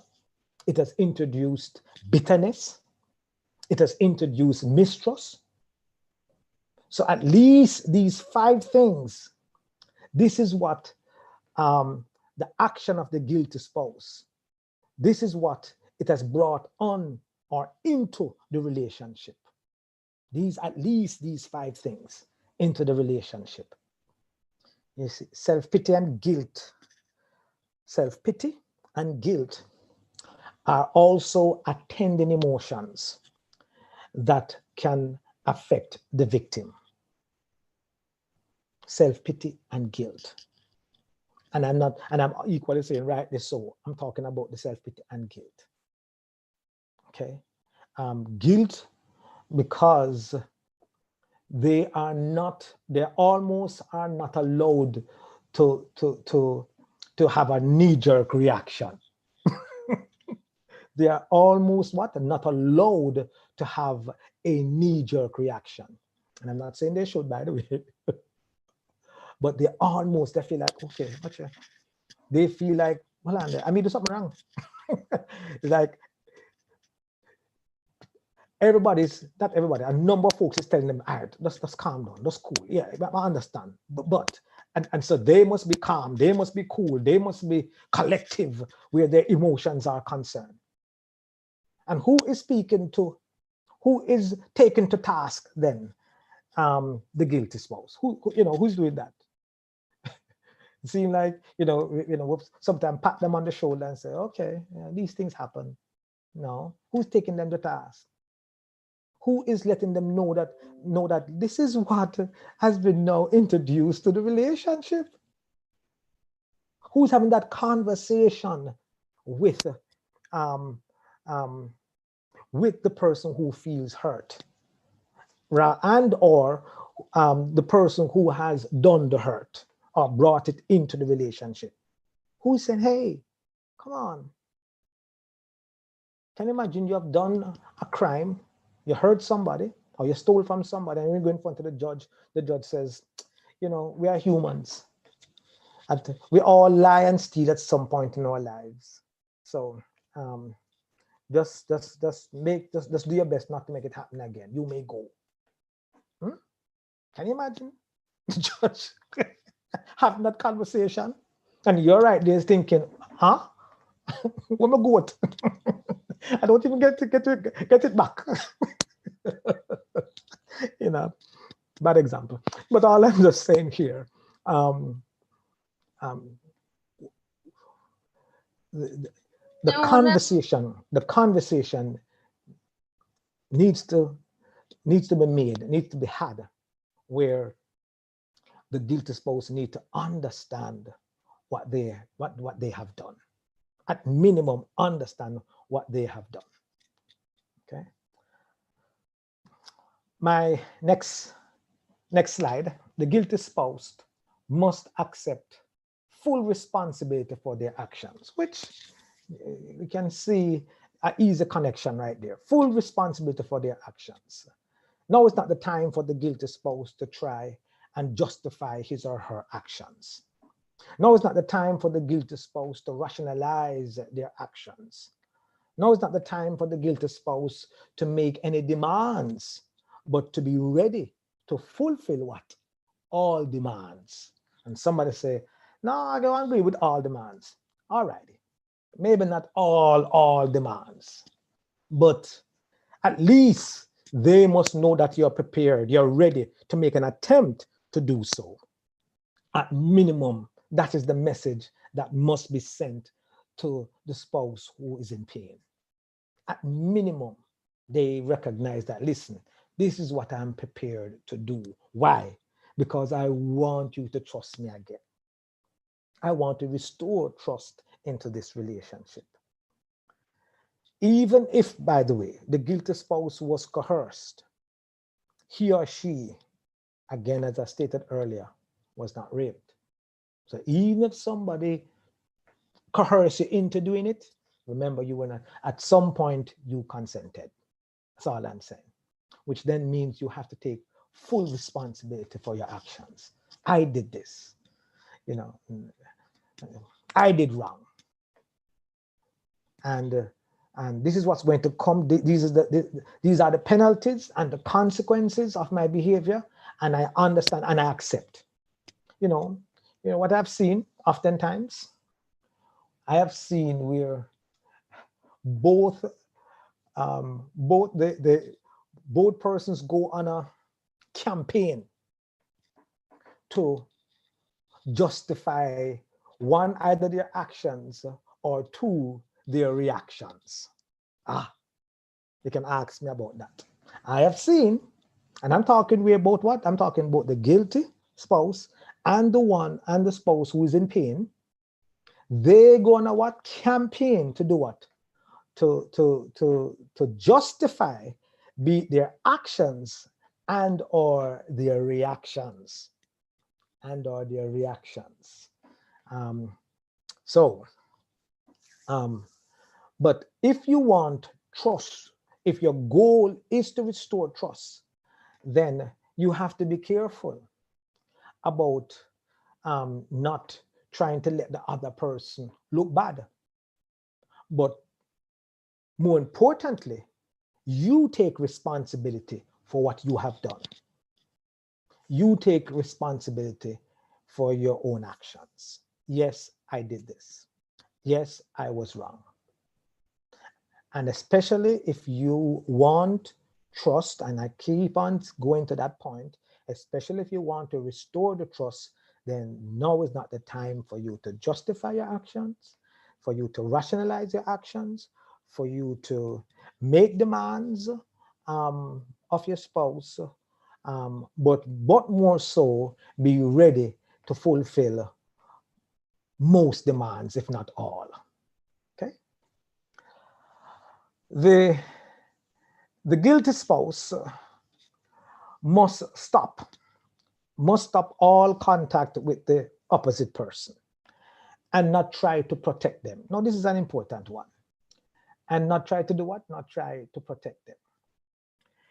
It has introduced bitterness. It has introduced mistrust. So at least these 5 things, this is what the action of the guilty spouse, this is what it has brought on or into the relationship. At least these 5 things into the relationship. You see, self-pity and guilt. Self-pity and guilt are also attending emotions that can affect the victim. Self-pity and guilt. And I'm equally saying, rightly so, I'm talking about the self-pity and guilt. Okay. Guilt, because they almost are not allowed to have a knee-jerk reaction. They are almost not allowed to have a knee-jerk reaction. And I'm not saying they should, by the way, but they feel like, okay, they feel like, well, I mean, do something wrong. It's like not everybody, a number of folks is telling them, all right, just calm down, just cool. Yeah, I understand. But And so they must be calm, they must be cool, they must be collective where their emotions are concerned. And who is speaking to, who is taken to task then? The guilty spouse. Who's doing that? It seems like, sometimes pat them on the shoulder and say, okay, yeah, these things happen. No, who's taking them to task? Who is letting them know that this is what has been now introduced to the relationship? Who's having that conversation with with the person who feels hurt, and or the person who has done the hurt or brought it into the relationship? Who's saying, hey, come on. Can you imagine you have done a crime, you hurt somebody, or you stole from somebody, and you go in front of the judge says, we are humans. And we all lie and steal at some point in our lives. So just do your best not to make it happen again. You may go. Can you imagine the judge having that conversation? And you're right there thinking, huh? Where my goat? I don't even get it back. Bad example. But all I'm just saying here, the conversation needs to be made, needs to be had, where the guilty spouse need to understand what they have done. At minimum, understand what they have done. Okay. My next slide. The guilty spouse must accept full responsibility for their actions, which we can see an easy connection right there. Full responsibility for their actions. Now is not the time for the guilty spouse to try and justify his or her actions. Now is not the time for the guilty spouse to rationalize their actions. Now is not the time for the guilty spouse to make any demands, but to be ready to fulfill what? All demands. And somebody say, no, I don't agree with all demands. All righty. Maybe not all demands, but at least they must know that you're prepared, you're ready to make an attempt to do so. At minimum, that is the message that must be sent to the spouse who is in pain. At minimum, they recognize that, listen, this is what I'm prepared to do. Why? Because I want you to trust me again. I want to restore trust into this relationship. Even if, by the way, the guilty spouse was coerced, he or she, again, as I stated earlier, was not raped. So even if somebody coerced you into doing it, remember, you were not, at some point you consented. That's all I'm saying. Which then means you have to take full responsibility for your actions. I did this, I did wrong. And this is what's going to come. These are the penalties and the consequences of my behavior, and I understand and I accept. What I've seen oftentimes, I have seen where both persons go on a campaign to justify one, either their actions, or two, their reactions. You can ask me about that. I have seen, and I'm talking about what? I'm talking about the guilty spouse and the spouse who is in pain. They go on a what? Campaign to do what? To justify be their actions and or their reactions. But if you want trust, if your goal is to restore trust, then you have to be careful about not trying to let the other person look bad. But more importantly, you take responsibility for what you have done. You take responsibility for your own actions. Yes, I did this. Yes, I was wrong. And especially if you want trust, and I keep on going to that point, especially if you want to restore the trust, then now is not the time for you to justify your actions, for you to rationalize your actions, for you to make demands of your spouse, but more so, be ready to fulfill most demands, if not all. Okay. The guilty spouse must stop all contact with the opposite person and not try to protect them. Now, this is an important one. And not try to do what? Not try to protect them.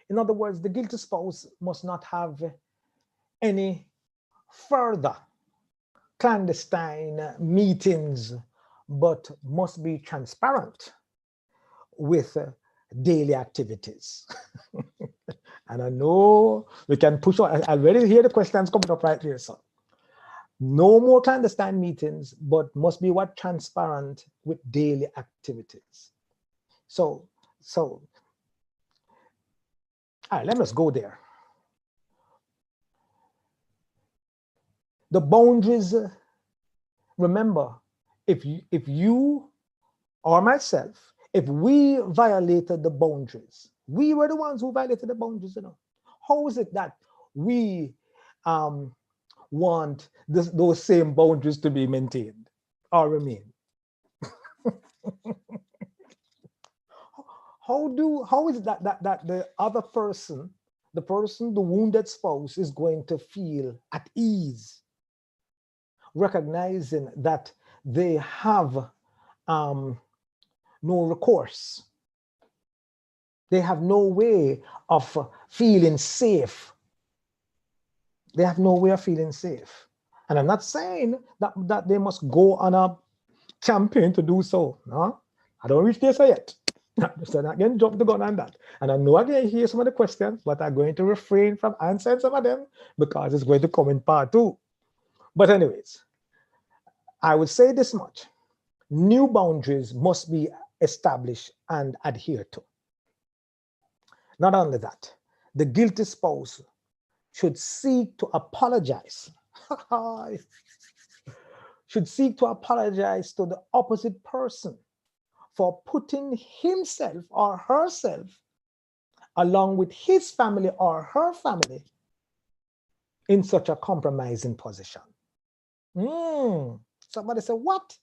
In other words, the guilty spouse must not have any further clandestine meetings, but must be transparent with daily activities. And I know we can push on. I already hear the questions coming up right here. So no more clandestine meetings, but must be what? Transparent with daily activities. So all right, let us go there. The boundaries, remember, if you or myself, if we violated the boundaries, we were the ones who violated the boundaries, you know. How is it that we want those same boundaries to be maintained or remain? How is it that the other person, the wounded spouse, is going to feel at ease, recognizing that they have no recourse? They have no way of feeling safe. They have no way of feeling safe. And I'm not saying that they must go on a campaign to do so. No, I don't reach there yet. So I'm not going to jump the gun on that. And I know I'm going to hear some of the questions, but I'm going to refrain from answering some of them because it's going to come in part 2. But anyways, I would say this much. New boundaries must be established and adhered to. Not only that, the guilty spouse should seek to apologize. Should seek to apologize to the opposite person for putting himself or herself along with his family or her family in such a compromising position. Somebody said, what?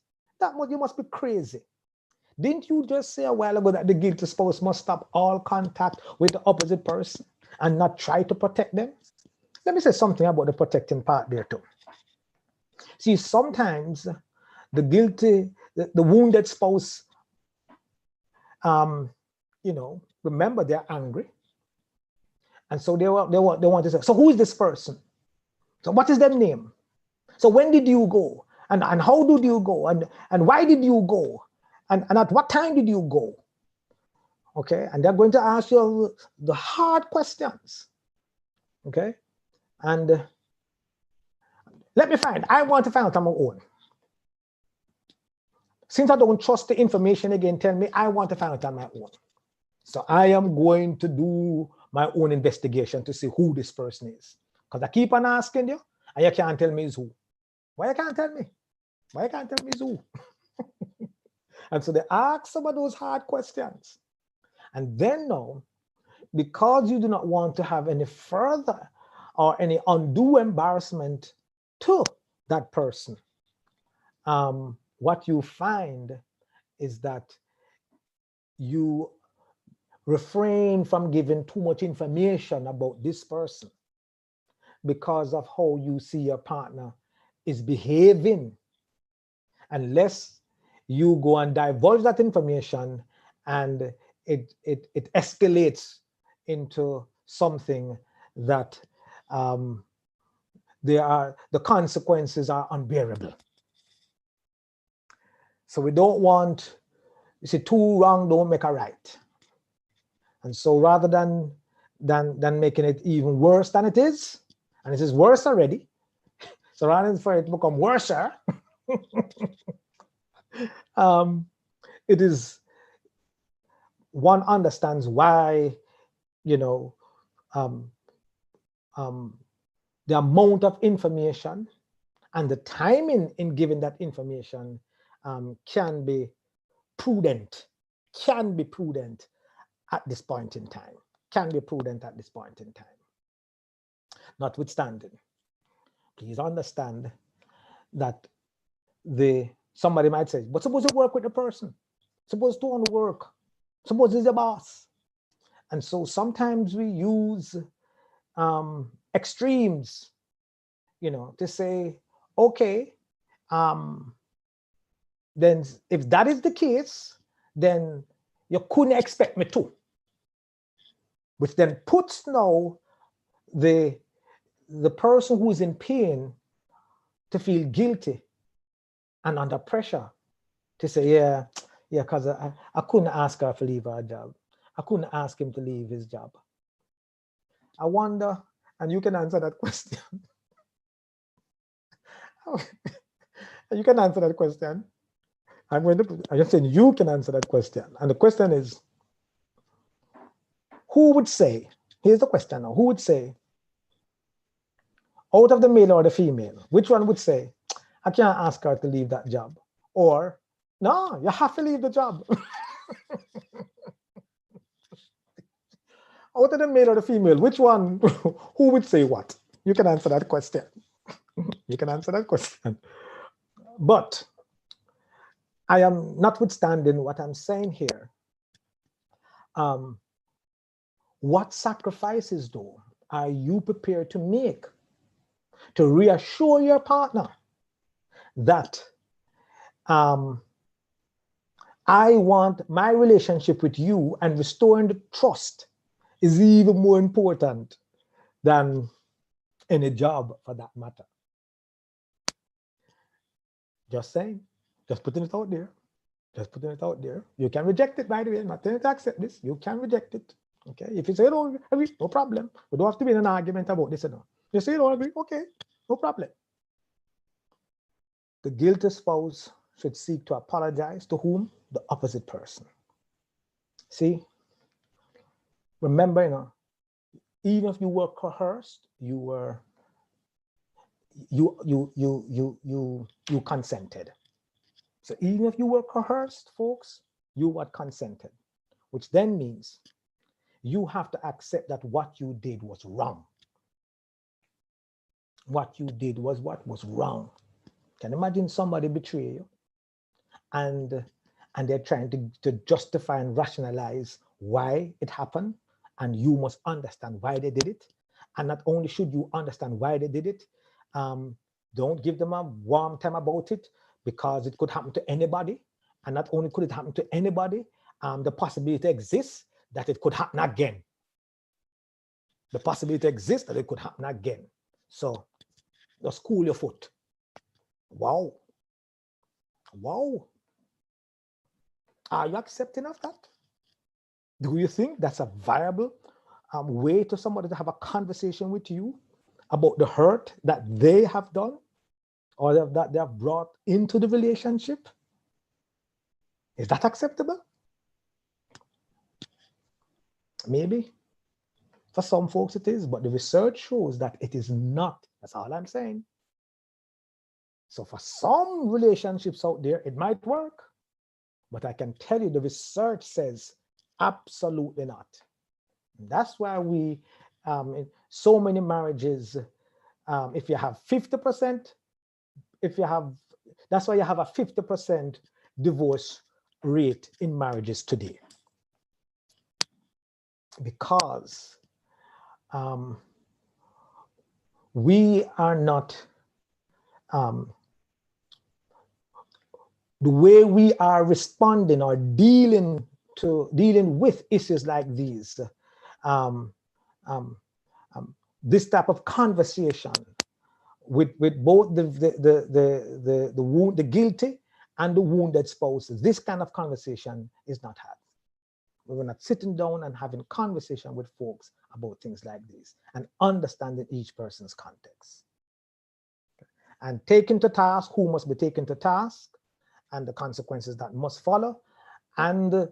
You must be crazy. Didn't you just say a while ago that the guilty spouse must stop all contact with the opposite person and not try to protect them? Let me say something about the protecting part there too. See, sometimes the guilty, the wounded spouse, remember they're angry. And so they want to say, so who is this person? So what is their name? So when did you go? And how did you go? And why did you go? And at what time did you go? Okay, and they're going to ask you the hard questions. Okay, and I want to find out on my own. Since I don't trust the information again, tell me, I want to find out on my own. So I am going to do my own investigation to see who this person is. Because I keep on asking you, and you can't tell me it's who. Why you can't tell me? Why you can't tell me it's who? And so they ask some of those hard questions. And then now, because you do not want to have any further or any undue embarrassment to that person, what you find is that you refrain from giving too much information about this person because of how you see your partner is behaving, unless you go and divulge that information and it escalates into something that the consequences are unbearable. So we don't want, you see, two wrong don't make a right. And so rather than making it even worse than it is, and it is worse already, So rather than for it to become worse, it is, one understands why, you know, the amount of information and the timing in giving that information can be prudent, at this point in time, Notwithstanding, please understand that somebody might say, but suppose you work with the person, suppose to want to work, suppose he's the boss. And so sometimes we use extremes, to say, okay, then if that is the case, then you couldn't expect me to. Which then puts now the person who is in pain to feel guilty and under pressure to say, yeah, because I couldn't ask her to leave her job. I couldn't ask him to leave his job. I wonder, and you can answer that question. You can answer that question. I'm just saying you can answer that question. And the question is, who would say, here's the question now, who would say, out of the male or the female, which one would say, I can't ask her to leave that job? Or, no, you have to leave the job. Out of the male or the female, which one, who would say what? You can answer that question. You can answer that question. But I am notwithstanding what I'm saying here. What sacrifices, though, are you prepared to make to reassure your partner that I want my relationship with you and restoring the trust is even more important than any job for that matter? Just saying, just putting it out there. You can reject it, by the way. I'm not telling you to accept this. You can reject it. Okay. If you say you don't agree, no problem. We don't have to be in an argument about this. You say you don't agree, okay, no problem. The guilty spouse should seek to apologize to whom? The opposite person. See, remember, even if you were coerced, you consented. So even if you were coerced, folks, you were consented, which then means you have to accept that what you did was wrong. What you did was what was wrong. Can you imagine somebody betray you and they're trying to justify and rationalize why it happened, and you must understand why they did it. And not only should you understand why they did it, don't give them a warm time about it, because it could happen to anybody. And not only could it happen to anybody, the possibility exists that it could happen again. The possibility exists that it could happen again. So just cool your foot. Wow. Are you accepting of that? Do you think that's a viable way to somebody to have a conversation with you about the hurt that they have done or that they have brought into the relationship? Is that acceptable? Maybe. For some folks it is, but the research shows that it is not. That's all I'm saying. So for some relationships out there, it might work, but I can tell you the research says absolutely not. And that's why we, in so many marriages, if you have 50%, that's why you have a 50% divorce rate in marriages today. Because we are not, the way we are responding or dealing with issues like these, this type of conversation with both the wound, the guilty and the wounded spouses, this kind of conversation is not had. We're not sitting down and having conversation with folks about things like this and understanding each person's context. and taken to task who must be taken to task, and the consequences that must follow, and the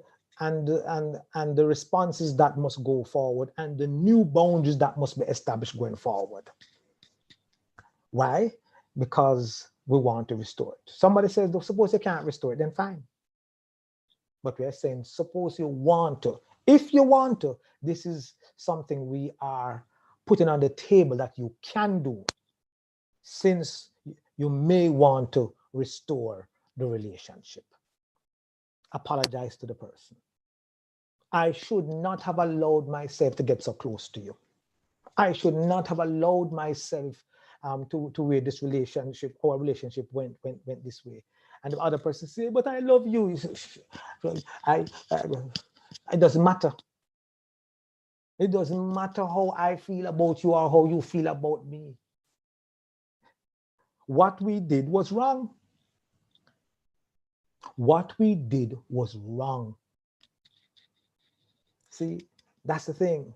responses that must go forward, and the new boundaries that must be established going forward. Why? Because we want to restore it. Somebody says, suppose you can't restore it, then fine. But we are saying, suppose you want to. If you want to, this is something we are putting on the table that you can do, since you may want to restore the relationship. Apologize to the person. I should not have allowed myself to get so close to you. I should not have allowed myself to where this relationship, our relationship went this way. And the other person say, but I love you. It doesn't matter. It doesn't matter how I feel about you or how you feel about me. What we did was wrong. What we did was wrong. See, that's the thing.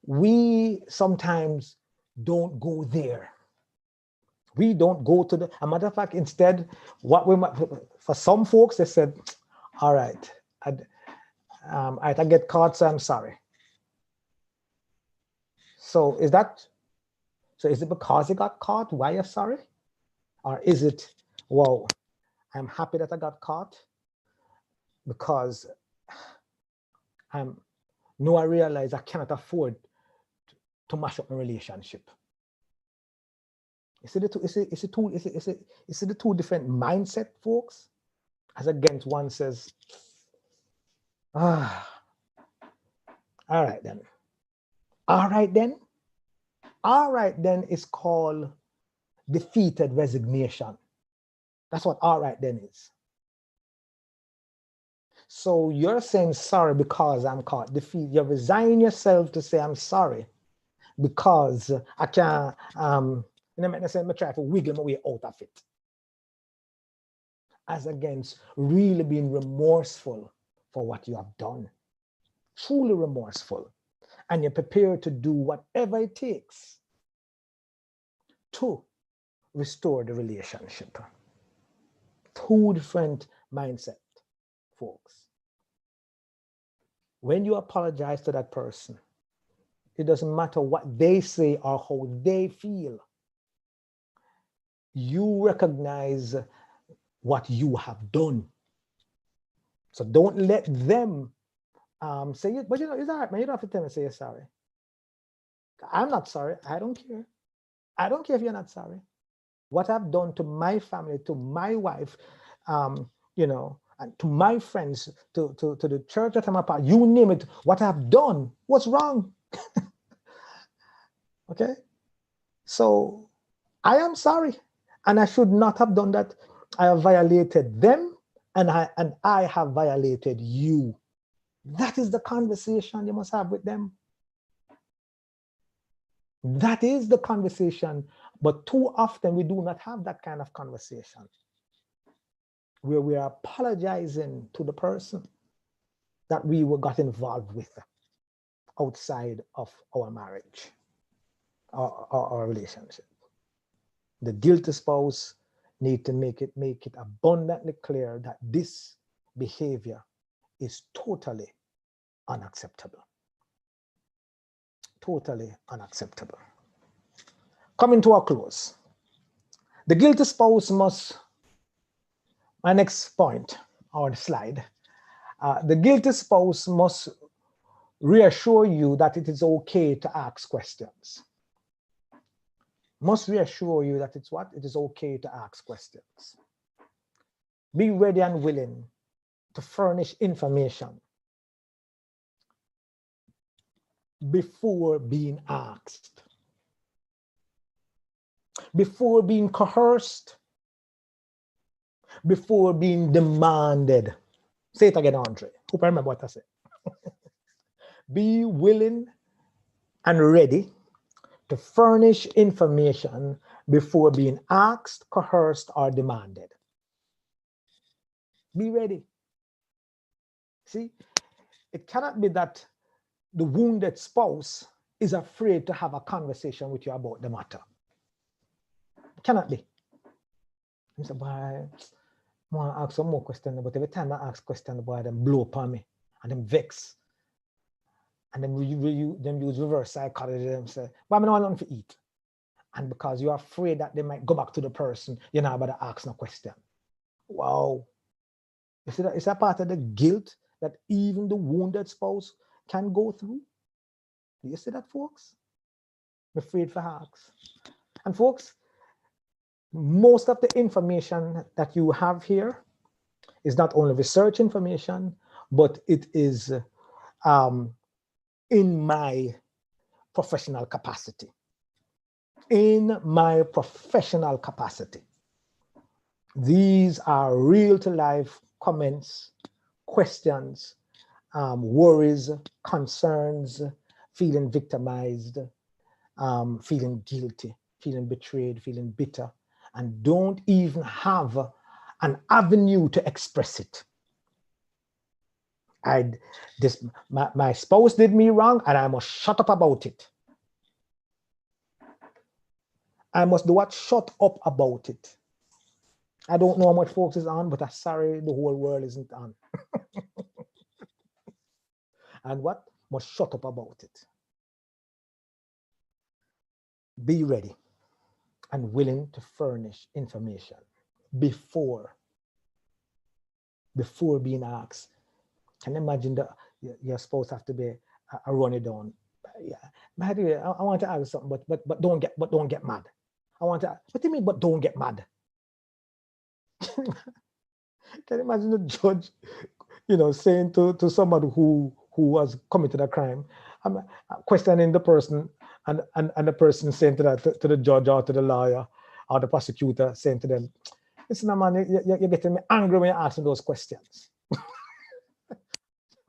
We sometimes don't go there. We don't go to the, as a matter of fact, instead, what we might, for some folks, they said, all right, I get caught, so I'm sorry. So is it because you got caught, why you're sorry? Or is it, well, I'm happy that I got caught because I realize I cannot afford to mash up my relationship. You see the two different mindset, folks? As against one says, all right then. All right then. All right then is called defeated resignation. That's what all right then is. So you're saying sorry because I'm caught. Defeat. You resign yourself to say I'm sorry because I can't, I try to wiggle my way out of it. As against really being remorseful for what you have done. Truly remorseful. And you're prepared to do whatever it takes to restore the relationship. Two different mindset, folks. When you apologize to that person, it doesn't matter what they say or how they feel. You recognize what you have done. So don't let them say it, but it's all right, man. You don't have to tell me, say you're sorry. I'm not sorry. I don't care. I don't care if you're not sorry. What I've done to my family, to my wife, and to my friends, to the church that I'm a part, you name it, what I've done, what's wrong? Okay? So I am sorry. And I should not have done that. I have violated them, and I have violated you. That is the conversation you must have with them. That is the conversation. But too often we do not have that kind of conversation where we are apologizing to the person that we got involved with outside of our marriage or our relationship. The guilty spouse need to make it abundantly clear that this behavior is totally unacceptable. Totally unacceptable. Coming to a close. The guilty spouse must, my next point or slide, the guilty spouse must reassure you that it is okay to ask questions. Must reassure you that it's what? It is okay to ask questions. Be ready and willing to furnish information before being asked, before being coerced, before being demanded. Say it again, Andre. Hope I remember what I said. Be willing and ready to furnish information before being asked, coerced, or demanded. Be ready. See, it cannot be that the wounded spouse is afraid to have a conversation with you about the matter. Cannot be. I say, boy, I want to ask some more questions, but every time I ask questions, boy, them blow upon me and them vex. And then them use reverse psychology. Them say, well, I don't want nothing to eat. And because you're afraid that they might go back to the person, you're not about to ask no question. Wow. You see that? Is that part of the guilt that even the wounded spouse can go through? Do you see that, folks? I'm afraid for ask. And folks, most of the information that you have here is not only research information, but it is in my professional capacity. In my professional capacity. These are real-to-life comments, questions, worries, concerns, feeling victimized, feeling guilty, feeling betrayed, feeling bitter, and don't even have an avenue to express it. My spouse did me wrong, and I must shut up about it. I must do what? Shut up about it. I don't know how much folks is on, but I'm sorry, the whole world isn't on. And what? Must shut up about it. Be ready and willing to furnish information before being asked. Can you imagine that your spouse have to be a run it down? Yeah, I want to ask something, but don't get mad. I want to. What do you mean? But don't get mad. Can you imagine the judge, saying to somebody who has committed a crime, questioning the person, and the person saying to the judge or to the lawyer or the prosecutor, saying to them, "Listen, man, you're getting me angry when you're asking those questions."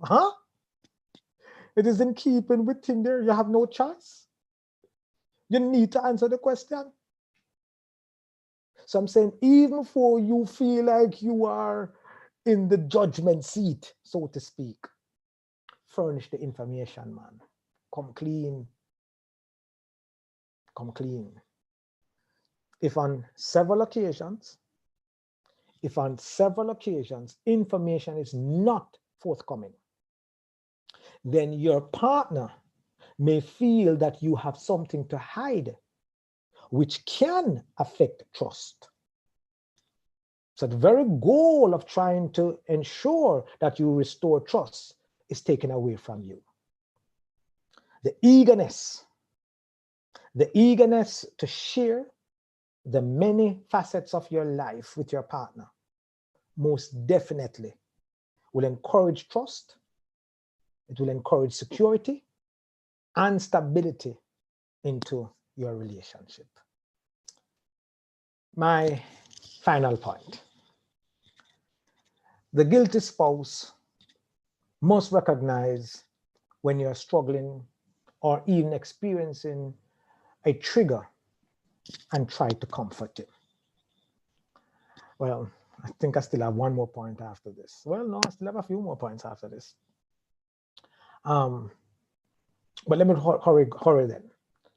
Huh? It is in keeping with him there. You have no choice. You need to answer the question. So I'm saying, even before you feel like you are in the judgment seat, so to speak, furnish the information, man. Come clean. Come clean. If on several occasions, information is not forthcoming, then your partner may feel that you have something to hide, which can affect trust. So the very goal of trying to ensure that you restore trust is taken away from you. The eagerness to share the many facets of your life with your partner most definitely will encourage trust. It will encourage security and stability into your relationship. My final point. The guilty spouse must recognize when you're struggling or even experiencing a trigger and try to comfort you. Well, I think I still have one more point after this. Well, no, I still have a few more points after this. But let me hurry then,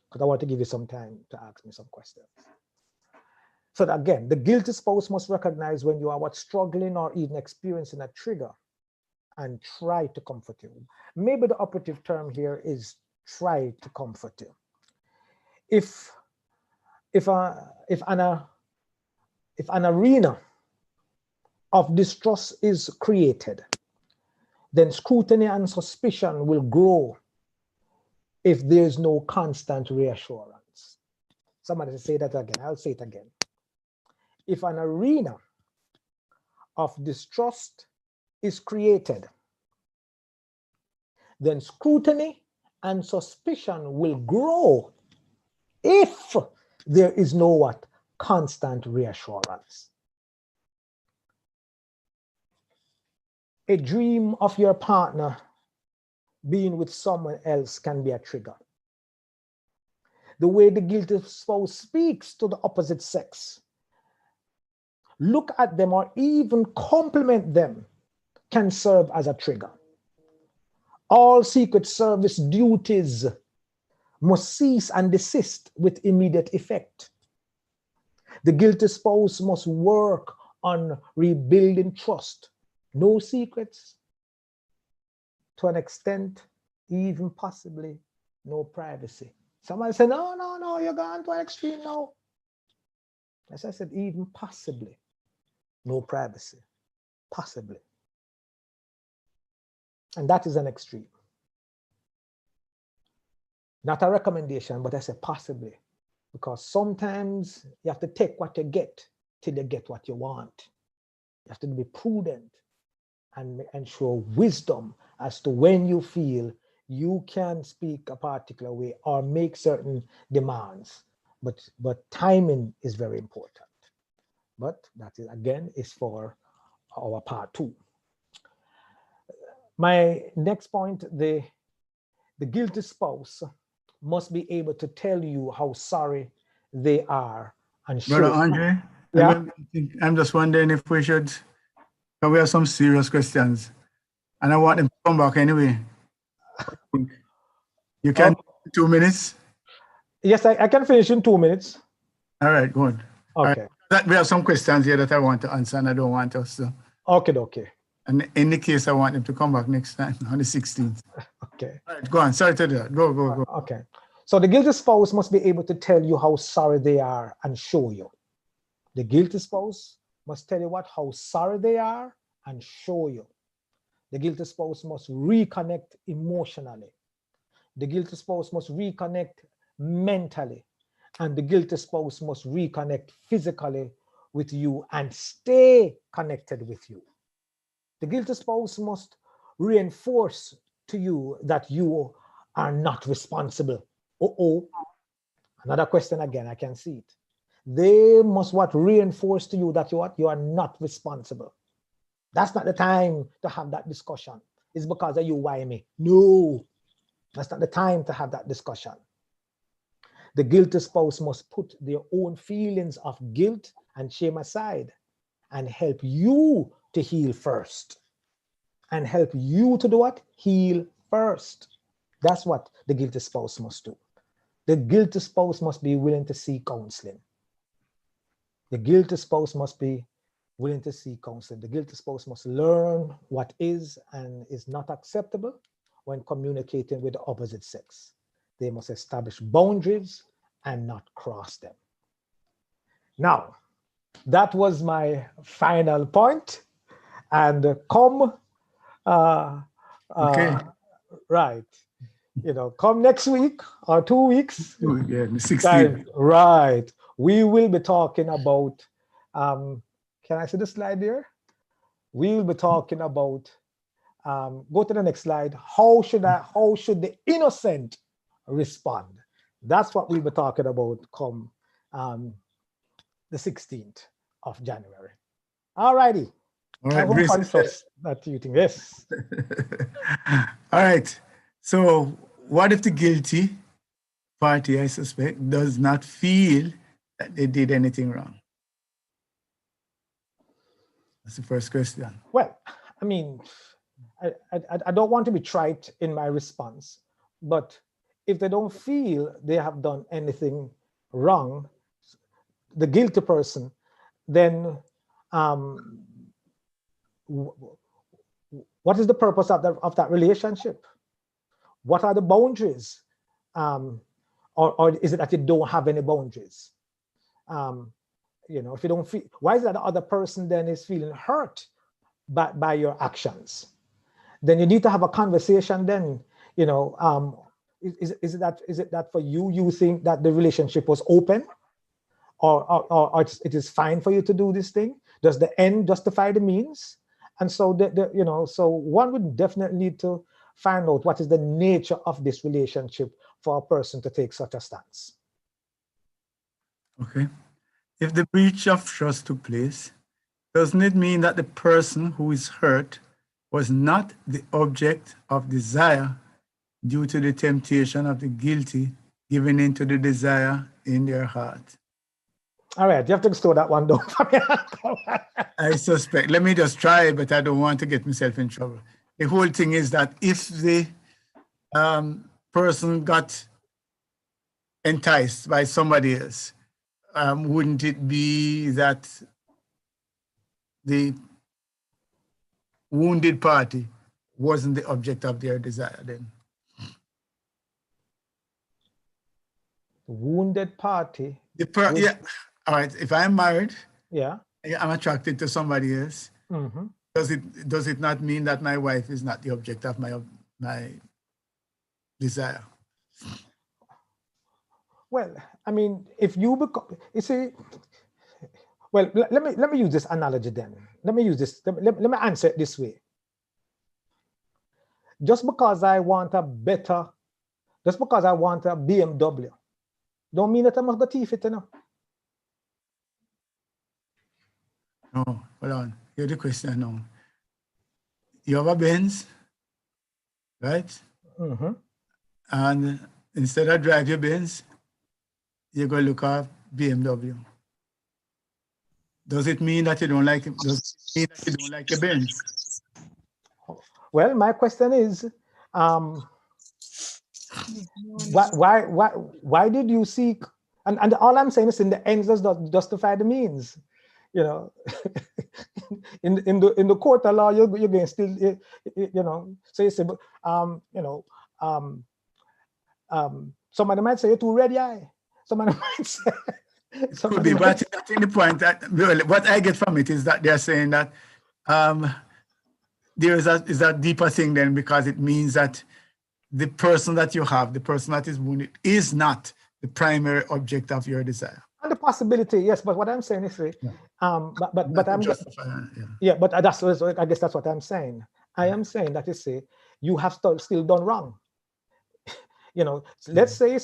because I want to give you some time to ask me some questions. So again, the guilty spouse must recognize when you are struggling or even experiencing a trigger and try to comfort you. Maybe the operative term here is try to comfort you. If an arena of distrust is created, then scrutiny and suspicion will grow if there is no constant reassurance. Somebody say that again. I'll say it again. If an arena of distrust is created, then scrutiny and suspicion will grow if there is no what? Constant reassurance. A dream of your partner being with someone else can be a trigger. The way the guilty spouse speaks to the opposite sex, look at them or even compliment them can serve as a trigger. All Secret Service duties must cease and desist with immediate effect. The guilty spouse must work on rebuilding trust. No secrets. To an extent, even possibly no privacy. Somebody said, no, no, no, you're going to an extreme now. As I said, even possibly no privacy. Possibly. And that is an extreme. Not a recommendation, but I say possibly. Because sometimes you have to take what you get till you get what you want. You have to be prudent and show wisdom as to when you feel you can speak a particular way or make certain demands. But timing is very important. But that is, again, is for our part 2. My next point, the guilty spouse must be able to tell you how sorry they are and show. Brother Andre, Yeah? I'm just wondering if we should, because we have some serious questions, and I want them to come back anyway. You can 2 minutes? Yes, I can finish in 2 minutes. All right, good. Okay. Right. We have some questions here that I want to answer, and I don't want us to. Okay. And in the case, I want them to come back next time on the 16th. Okay. All right, go on. Sorry to do that. Go. Okay. So the guilty spouse must be able to tell you how sorry they are and show you. The guilty spouse must tell you how sorry they are and show you. The guilty spouse must reconnect emotionally. The guilty spouse must reconnect mentally. And the guilty spouse must reconnect physically with you and stay connected with you. The guilty spouse must reinforce to you that you are not responsible. Another question again, I can see it. They must reinforce to you that you are not responsible. That's not the time to have that discussion. It's because of you, why me? No, that's not the time to have that discussion. The guilty spouse must put their own feelings of guilt and shame aside and help you to heal first. And help you to do what? Heal first. That's what the guilty spouse must do. The guilty spouse must be willing to seek counseling. The guilty spouse must be willing to seek counseling. The guilty spouse must learn what is and is not acceptable when communicating with the opposite sex. They must establish boundaries and not cross them. Now, that was my final point. And come, right, come next week or 2 weeks. Yeah, the 16th. Right. We will be talking about, can I see the slide there? We will be talking about, go to the next slide. How should the innocent respond? That's what we'll be talking about come the 16th of January. All righty. All right, I hope I trust that you think. Yes. All right. So what if the guilty party, I suspect, does not feel that they did anything wrong? That's the first question. Well, I mean, I don't want to be trite in my response, but if they don't feel they have done anything wrong, the guilty person, then what is the purpose of that relationship? What are the boundaries? Or is it that you don't have any boundaries? If you don't feel, why is it that the other person then is feeling hurt by your actions? Then you need to have a conversation then, is it that for you think that the relationship was open? Or it is fine for you to do this thing? Does the end justify the means? And so so one would definitely need to find out what is the nature of this relationship for a person to take such a stance. Okay. If the breach of trust took place, doesn't it mean that the person who is hurt was not the object of desire due to the temptation of the guilty giving into the desire in their heart? All right, you have to slow that one down. I suspect. Let me just try, but I don't want to get myself in trouble. The whole thing is that if the person got enticed by somebody else, wouldn't it be that the wounded party wasn't the object of their desire then? The wounded party. Yeah, all right. If I'm married, yeah, I'm attracted to somebody else. Mm-hmm. Does it not mean that my wife is not the object of my desire? Well, I mean, if you become, you see, well, let me use this analogy then. Let me use this. Let me answer it this way. Just because I want a BMW, don't mean that I must go thief it, you know. No, hold on. Here's the question now. You have a Benz, right? Mm-hmm. And instead of drive your Benz, you go look at BMW. Does it mean that you don't like it? Does it mean that you don't like the Benz? Well, my question is, why did you seek? And all I'm saying is, in the ends does not justify the means. You know, in the court of law, you're going still, you know. So you say, somebody might say you're too ready eye. Somebody might say. Could be, but I think the point that what I get from it is that they're saying that there is a deeper thing then, because it means that the person that you have, the person that is wounded, is not the primary object of your desire. And the possibility, yes, but what I'm saying is, but I'm but that's I guess that's what I'm saying. I am saying that, you see, you have still done wrong. You know, let's say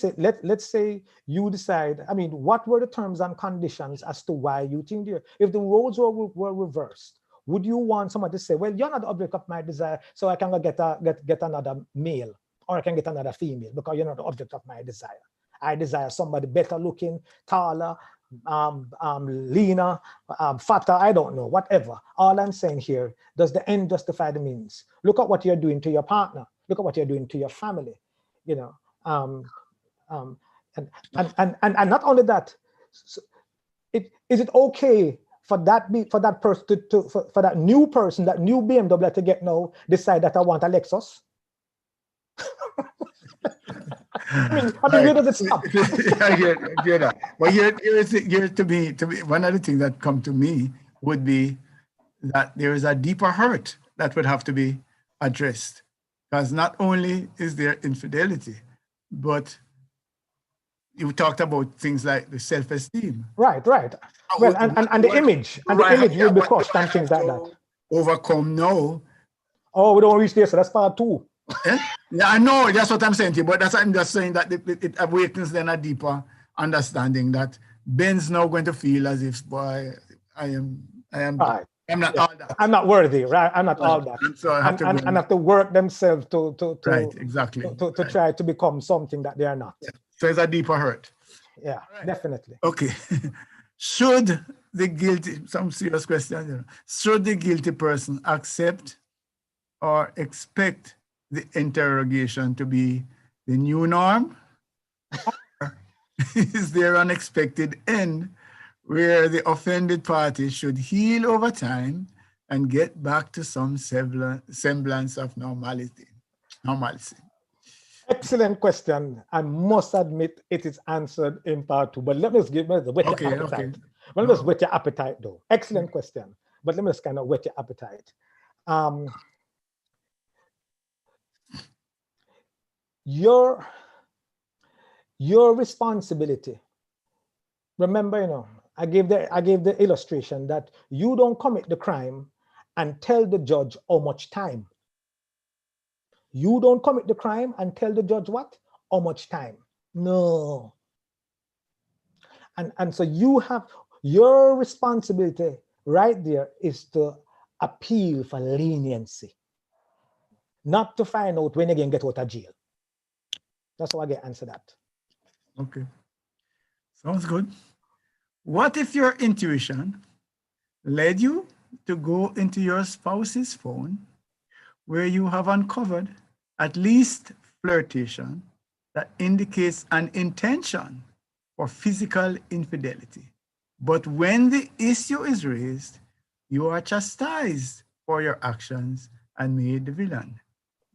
you decide. I mean, what were the terms and conditions as to why you think there? If the roles were reversed, would you want someone to say, "Well, you're not the object of my desire, so I can go get another male, or I can get another female because you're not the object of my desire. I desire somebody better looking, taller, leaner, fatter. I don't know, whatever." All I'm saying here, does the end justify the means? Look at what you're doing to your partner. Look at what you're doing to your family. You know, and not only that, is it okay for that person for that new person, that new BMW to get now, decide that I want a Lexus? I mean, where does it stop? I get that. Well, here to be one of the things that come to me would be that there is a deeper hurt that would have to be addressed. Because not only is there infidelity, but you talked about things like the self-esteem. Right. Well, and the image will be crushed and things like that. Overcome now. Oh, we don't reach there, so that's part 2. Yeah, I know, that's what I'm saying to you, but I'm just saying that it awakens then a deeper understanding that Ben's now going to feel as if, boy, I am right. I'm not all that. I'm not worthy, right? I'm not all that. And so I have to work themselves to right, exactly. to try to become something that they are not. Yeah. So it's a deeper hurt. Yeah, right. Definitely. Okay. Should the guilty, some serious question, should the guilty person accept or expect the interrogation to be the new norm? Or is there an unexpected end where the offended party should heal over time and get back to some semblance of normalcy? Excellent question. I must admit it is answered in part 2, but let me just whet your appetite. Okay. Well, let's whet your appetite though. Excellent question, but let me just kind of whet your appetite. Your responsibility. Remember, you know, I gave the illustration that you don't commit the crime and tell the judge how much time. You don't commit the crime and tell the judge what? How much time. No. And so you have your responsibility right there is to appeal for leniency, not to find out when you're going to get out of jail. That's how I get answer that. Okay. Sounds good. What if your intuition led you to go into your spouse's phone where you have uncovered at least flirtation that indicates an intention for physical infidelity. But when the issue is raised, you are chastised for your actions and made the villain.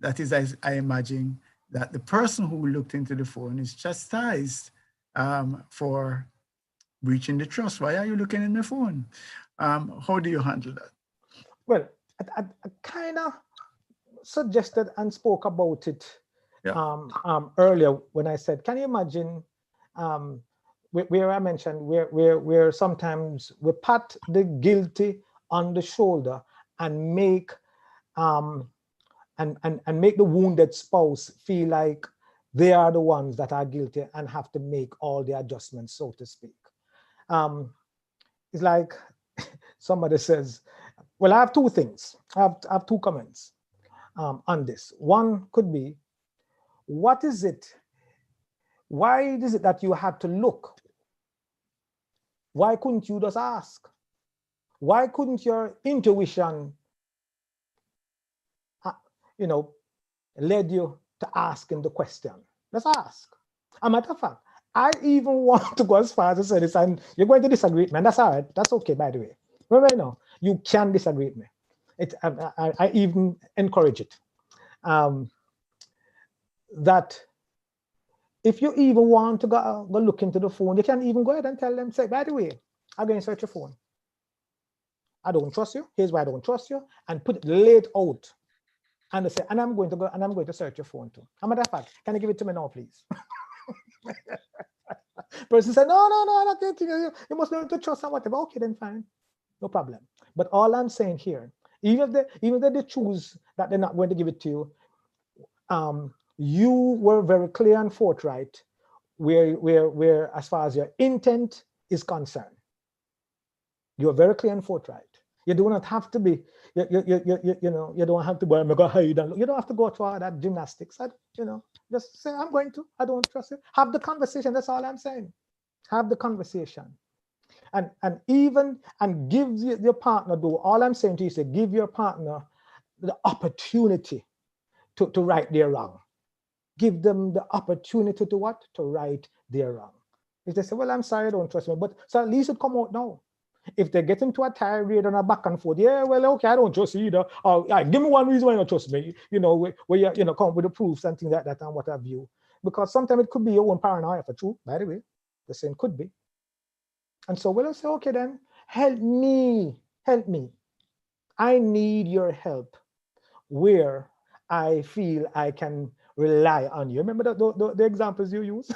That is, I imagine that the person who looked into the phone is chastised for breaching the trust. Why are you looking in the phone? How do you handle that? Well, I kind of suggested and spoke about it earlier when I said, can you imagine where I mentioned where sometimes we pat the guilty on the shoulder and make and make the wounded spouse feel like they are the ones that are guilty and have to make all the adjustments, so to speak. It's like somebody says, well, I have two things. I have two comments on this. One could be, what is it? Why is it that you had to look? Why couldn't you just ask? Why couldn't your intuition, led you to asking the question? Let's ask. As a matter of fact, I even want to go as far as to say this, and you're going to disagree with me, and that's all right. That's okay, by the way. Remember, no, you can disagree with me. I even encourage it. That if you even want to go look into the phone, you can even go ahead and tell them, say, by the way, I'm going to search your phone. I don't trust you. Here's why I don't trust you. And put it laid out. And they say, and I'm going to search your phone too. As a matter of fact, can you give it to me now, please? Person said, no, I don't think you must learn to trust and whatever. Okay, then fine. No problem. But all I'm saying here, even if they choose that they're not going to give it to you, you were very clear and forthright where as far as your intent is concerned. You're very clear and forthright. You do not have to be, you don't have to go, I'm going to hide. You don't have to go through all that gymnastics. Just say, I don't trust you. Have the conversation. That's all I'm saying. Have the conversation. And give your partner, all I'm saying to you is to give your partner the opportunity to right their wrong. Give them the opportunity to what? To right their wrong. If they say, well, I'm sorry, I don't trust me, but so at least it come out now. If they get into a tirade and a back and forth, yeah, well, okay, I don't trust you either. Or give me one reason why you don't trust me. Where you come with the proofs and things like that and what have you. Because sometimes it could be your own paranoia for true, by the way. The same could be. And so we'll say, okay, then help me. I need your help where I feel I can rely on you. Remember the examples you use?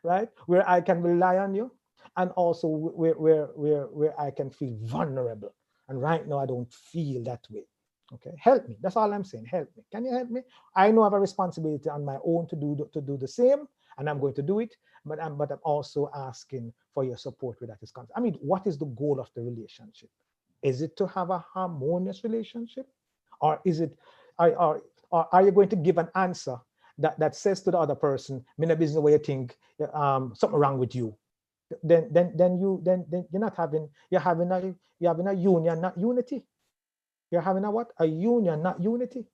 Right? Where I can rely on you. And also where I can feel vulnerable. And right now I don't feel that way. Okay, help me. That's all I'm saying. Help me. Can you help me? I know I have a responsibility on my own to do the same, and I'm going to do it. But I'm also asking for your support where that is concerned. I mean, what is the goal of the relationship? Is it to have a harmonious relationship, or is it, or are you going to give an answer that says to the other person, "Me no business where you think something wrong with you"? Then you're not having, you're having a union, not unity. You're having a what? A union, not unity.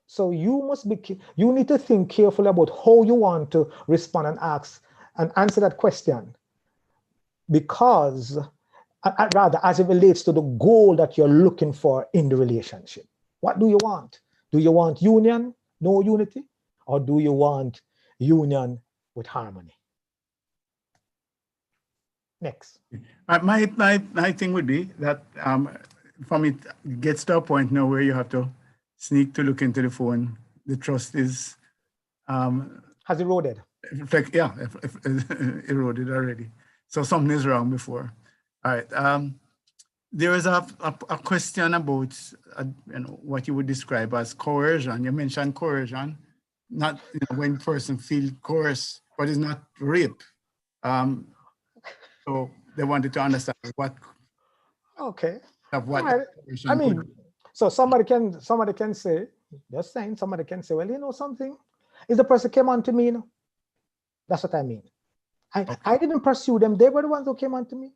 So you need to think carefully about how you want to respond and ask and answer that question, because rather as it relates to the goal that you're looking for in the relationship. What do you want? Do you want union, no unity, or do you want union with harmony? Next. My thing would be that from it gets to a point now where you have to sneak to look into the phone. The trust is has eroded. Eroded already. So something is wrong before. All right. There is a question about what you would describe as coercion. You mentioned coercion, not when person feel coerced, but it's not rape. So they wanted to understand what. Okay. What right. I mean, so somebody can say, just saying, somebody can say, well, you know something, if the person came on to me, that's what I mean. I didn't pursue them. They were the ones who came on to me.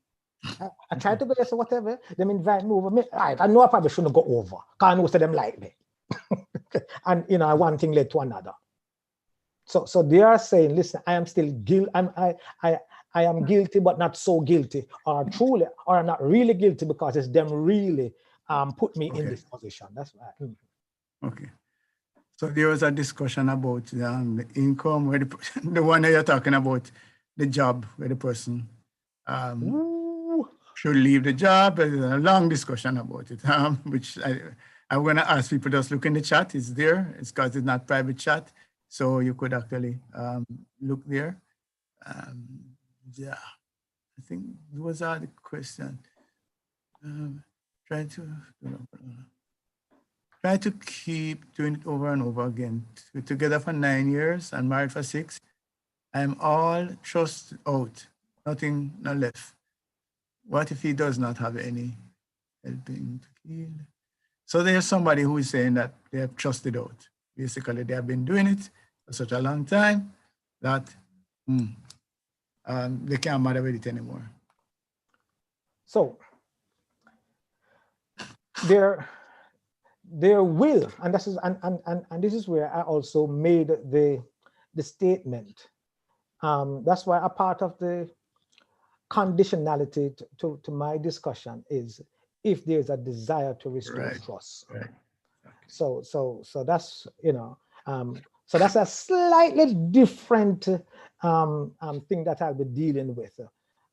I tried to go yes or whatever. They invite me over. I know I probably shouldn't go over. Because I know them like me. And one thing led to another. So they are saying, listen, I am still guilty. I am guilty, but not so guilty, or truly, or I'm not really guilty because it's them really put me in this position. That's why. Okay. So there was a discussion about the income, where the one that you're talking about, the job, where the person should leave the job. There's a long discussion about it, which I'm going to ask people just look in the chat. It's there. It's because it's not private chat. So you could actually look there. Yeah, I think those are the questions. Try to keep doing it over and over again. We're together for 9 years and married for 6. I'm all trust out, nothing not left. What if he does not have any helping to heal? So there's somebody who is saying that they have trusted out. Basically, they have been doing it for such a long time that they can't bother with it anymore. So there will, and this is and this is where I also made the statement. That's why a part of the conditionality to my discussion is if there's a desire to restore trust. Right. So that's, so that's a slightly different thing that I'll be dealing with,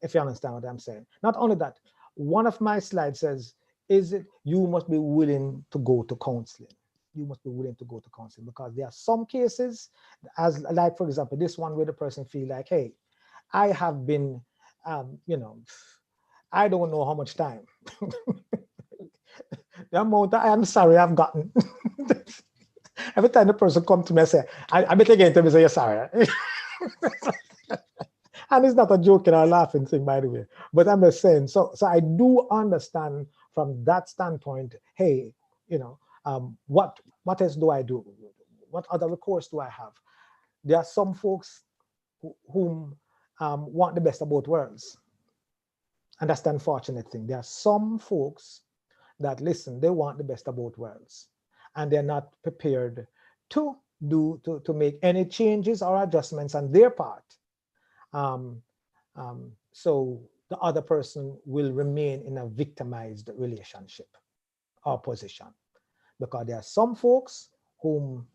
if you understand what I'm saying. Not only that, one of my slides says, you must be willing to go to counseling. You must be willing to go to counseling, because there are some cases, as like, for example, this one where the person feel like, hey, I have been, I don't know how much time. The amount I'm sorry I've gotten. Every time the person come to me and say, I bet again to me say, you're sorry. And it's not a joking or laughing thing, by the way. But I'm just saying, so I do understand from that standpoint, hey, what else do I do? What other recourse do I have? There are some folks whom want the best of both worlds. And that's the unfortunate thing. There are some folks that, listen, they want the best of both worlds, and they're not prepared to make any changes or adjustments on their part. So the other person will remain in a victimized relationship or position, because there are some folks whom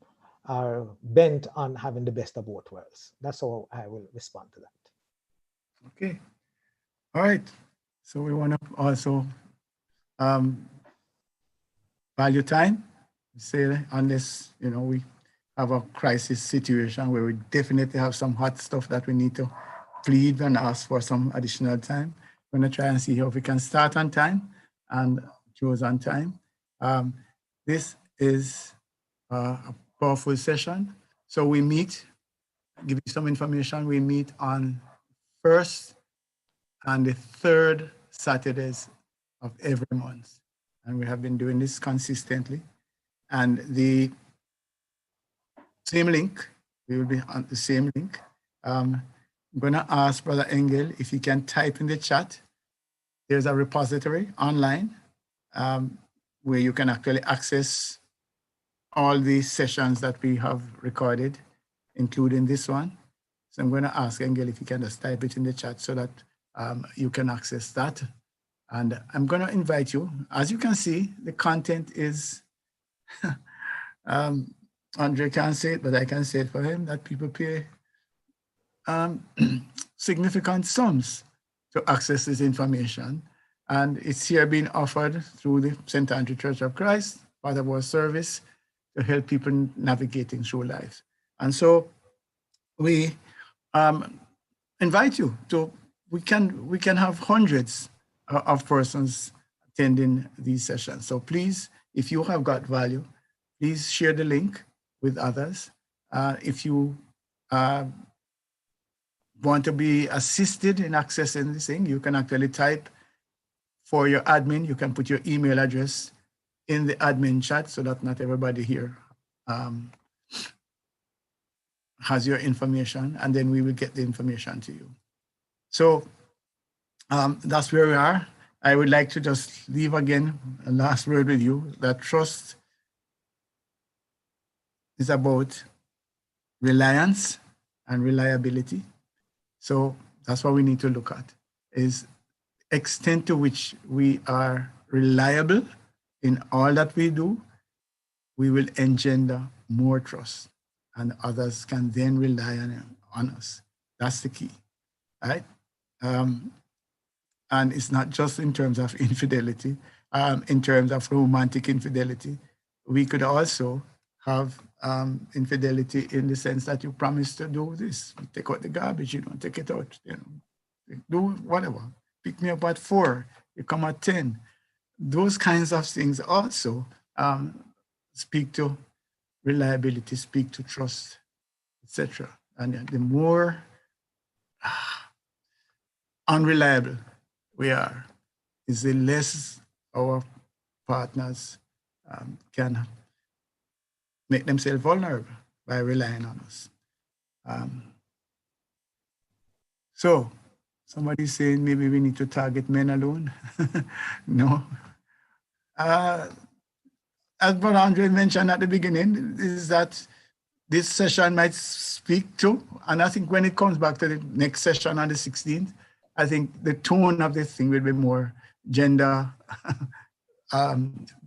are bent on having the best of both worlds. That's how I will respond to that. Okay. All right. So we want to also value time. Say, unless we have a crisis situation where we definitely have some hot stuff that we need to plead and ask for some additional time. We're going to try and see how we can start on time and close on time. This is a powerful session. So we meet, give you some information. We meet on first and the third Saturdays of every month. And we have been doing this consistently. And the same link, we will be on the same link. I'm going to ask Brother Engel if he can type in the chat. There's a repository online where you can actually access all the sessions that we have recorded, including this one. So I'm going to ask Engel if he can just type it in the chat so that you can access that. And I'm going to invite you. As you can see, the content is, Andre can't say it, but I can say it for him, that people pay significant sums to access this information. And it's here being offered through the St. Andrew Church of Christ, part of our service, to help people navigating through life. And so we invite you to, we can have hundreds of persons attending these sessions. So please, if you have got value, please share the link with others. If you want to be assisted in accessing this thing, you can actually type for your admin, you can put your email address in the admin chat so that not everybody here has your information, and then we will get the information to you. So that's where we are. I would like to just leave again a last word with you, that trust is about reliance and reliability. So that's what we need to look at, is extent to which we are reliable in all that we do. We will engender more trust, and others can then rely on us. That's the key, right? And it's not just in terms of infidelity, in terms of romantic infidelity. We could also have infidelity in the sense that you promise to do this. You take out the garbage, you don't take it out. You know, do whatever. Pick me up at 4, you come at 10. Those kinds of things also speak to reliability, speak to trust, etc. And the more unreliable we are, is the less our partners can make themselves vulnerable by relying on us. So somebody's saying maybe we need to target men alone. No. As Brother Andre mentioned at the beginning, is that this session might speak to, and I think when it comes back to the next session on the 16th, I think the tone of this thing will be more gender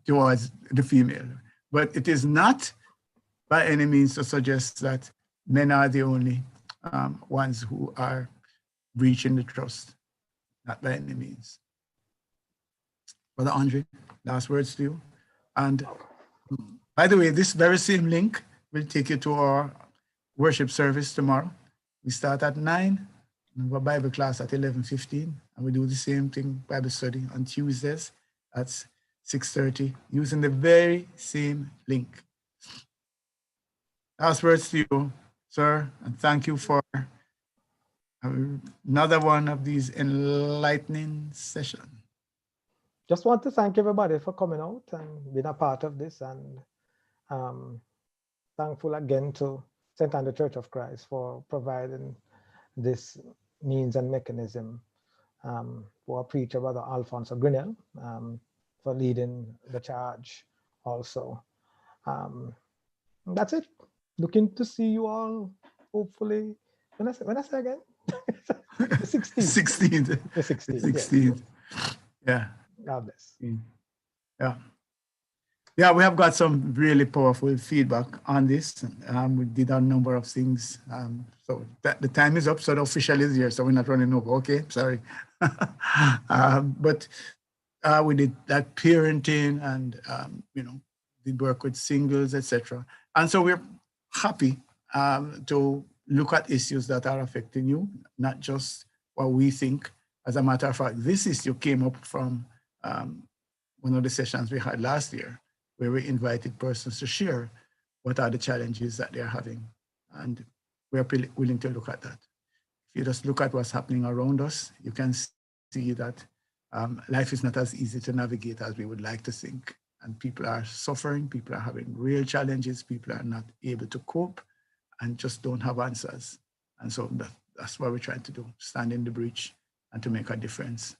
towards the female. But it is not by any means to suggest that men are the only ones who are breaching the trust. Not by any means. Brother Andre, last words to you. And by the way, this very same link will take you to our worship service tomorrow. We start at 9, and we have a Bible class at 11:15, and we do the same thing, Bible study, on Tuesdays at 6:30, using the very same link. Last words to you, sir, and thank you for another one of these enlightening sessions. Just want to thank everybody for coming out and being a part of this, and thankful again to St. Andrew Church of Christ for providing this means and mechanism, for our preacher, Brother Alfonso Grinnell, for leading the charge also. That's it. Looking to see you all, hopefully, when I say again? The 16th. 16th. The 16th. 16th. Yeah. God bless. Yeah. Yeah, we have got some really powerful feedback on this. We did a number of things. So the time is up, so the official is here, so we're not running over. Okay, sorry. But we did like parenting and, did work with singles, etc. And so we're happy to look at issues that are affecting you, not just what we think. As a matter of fact, this issue came up from one of the sessions we had last year, where we invited persons to share what are the challenges that they're having. And we're willing to look at that. If you just look at what's happening around us, you can see that life is not as easy to navigate as we would like to think. And people are suffering, people are having real challenges, people are not able to cope and just don't have answers. And so that's what we're trying to do, stand in the breach and to make a difference.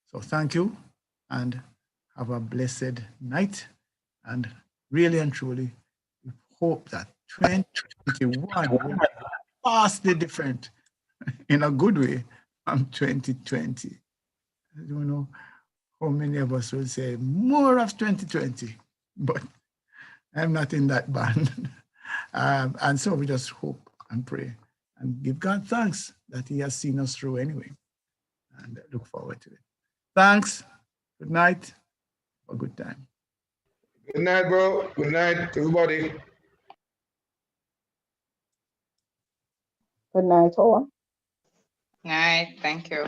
So thank you, and have a blessed night. And really and truly, we hope that 2021 will be vastly different in a good way from 2020. I don't know how many of us will say more of 2020, but I'm not in that band. And so we just hope and pray and give God thanks that He has seen us through anyway, and look forward to it. Thanks. Good night. A good time. Good night, bro. Good night, everybody. Good night, all. Night. Thank you.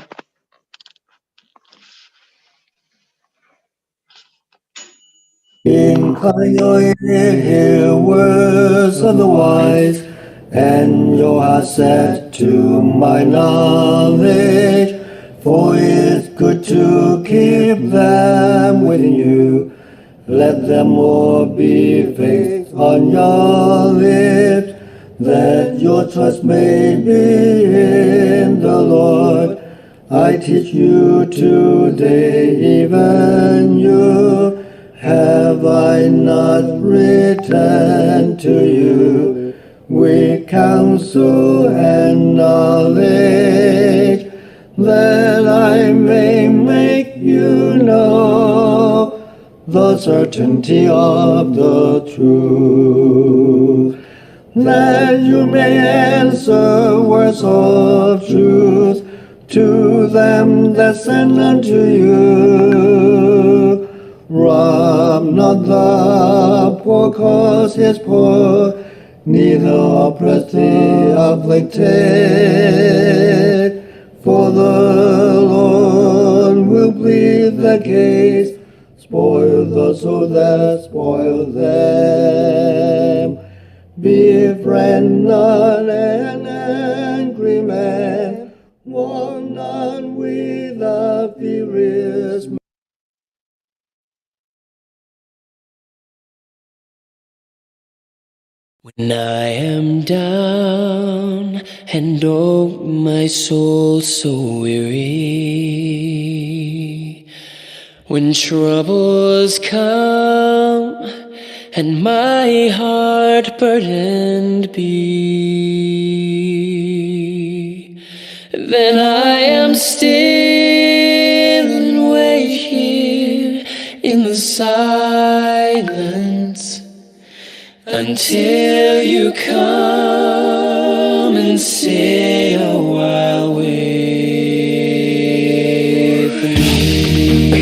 Incline your ear, hear words of the wise, and your heart set to my knowledge. For it's good to keep them within you. Let them all be fixed on your lips, that your trust may be in the Lord. I teach you today, even you. Have I not written to you? with counsel and knowledge, that I may make you know the certainty of the truth, that you may answer words of truth to them that send unto you. Rob not the poor, cause he is poor, neither oppress the afflicted. For the Lord will plead the case, spoil those who that spoil them. Be a friend, not an angry man, walk not with a furious man. When I am down and oh my soul so weary, when troubles come and my heart burdened be, then I am still and wait here in the silence until you come and sit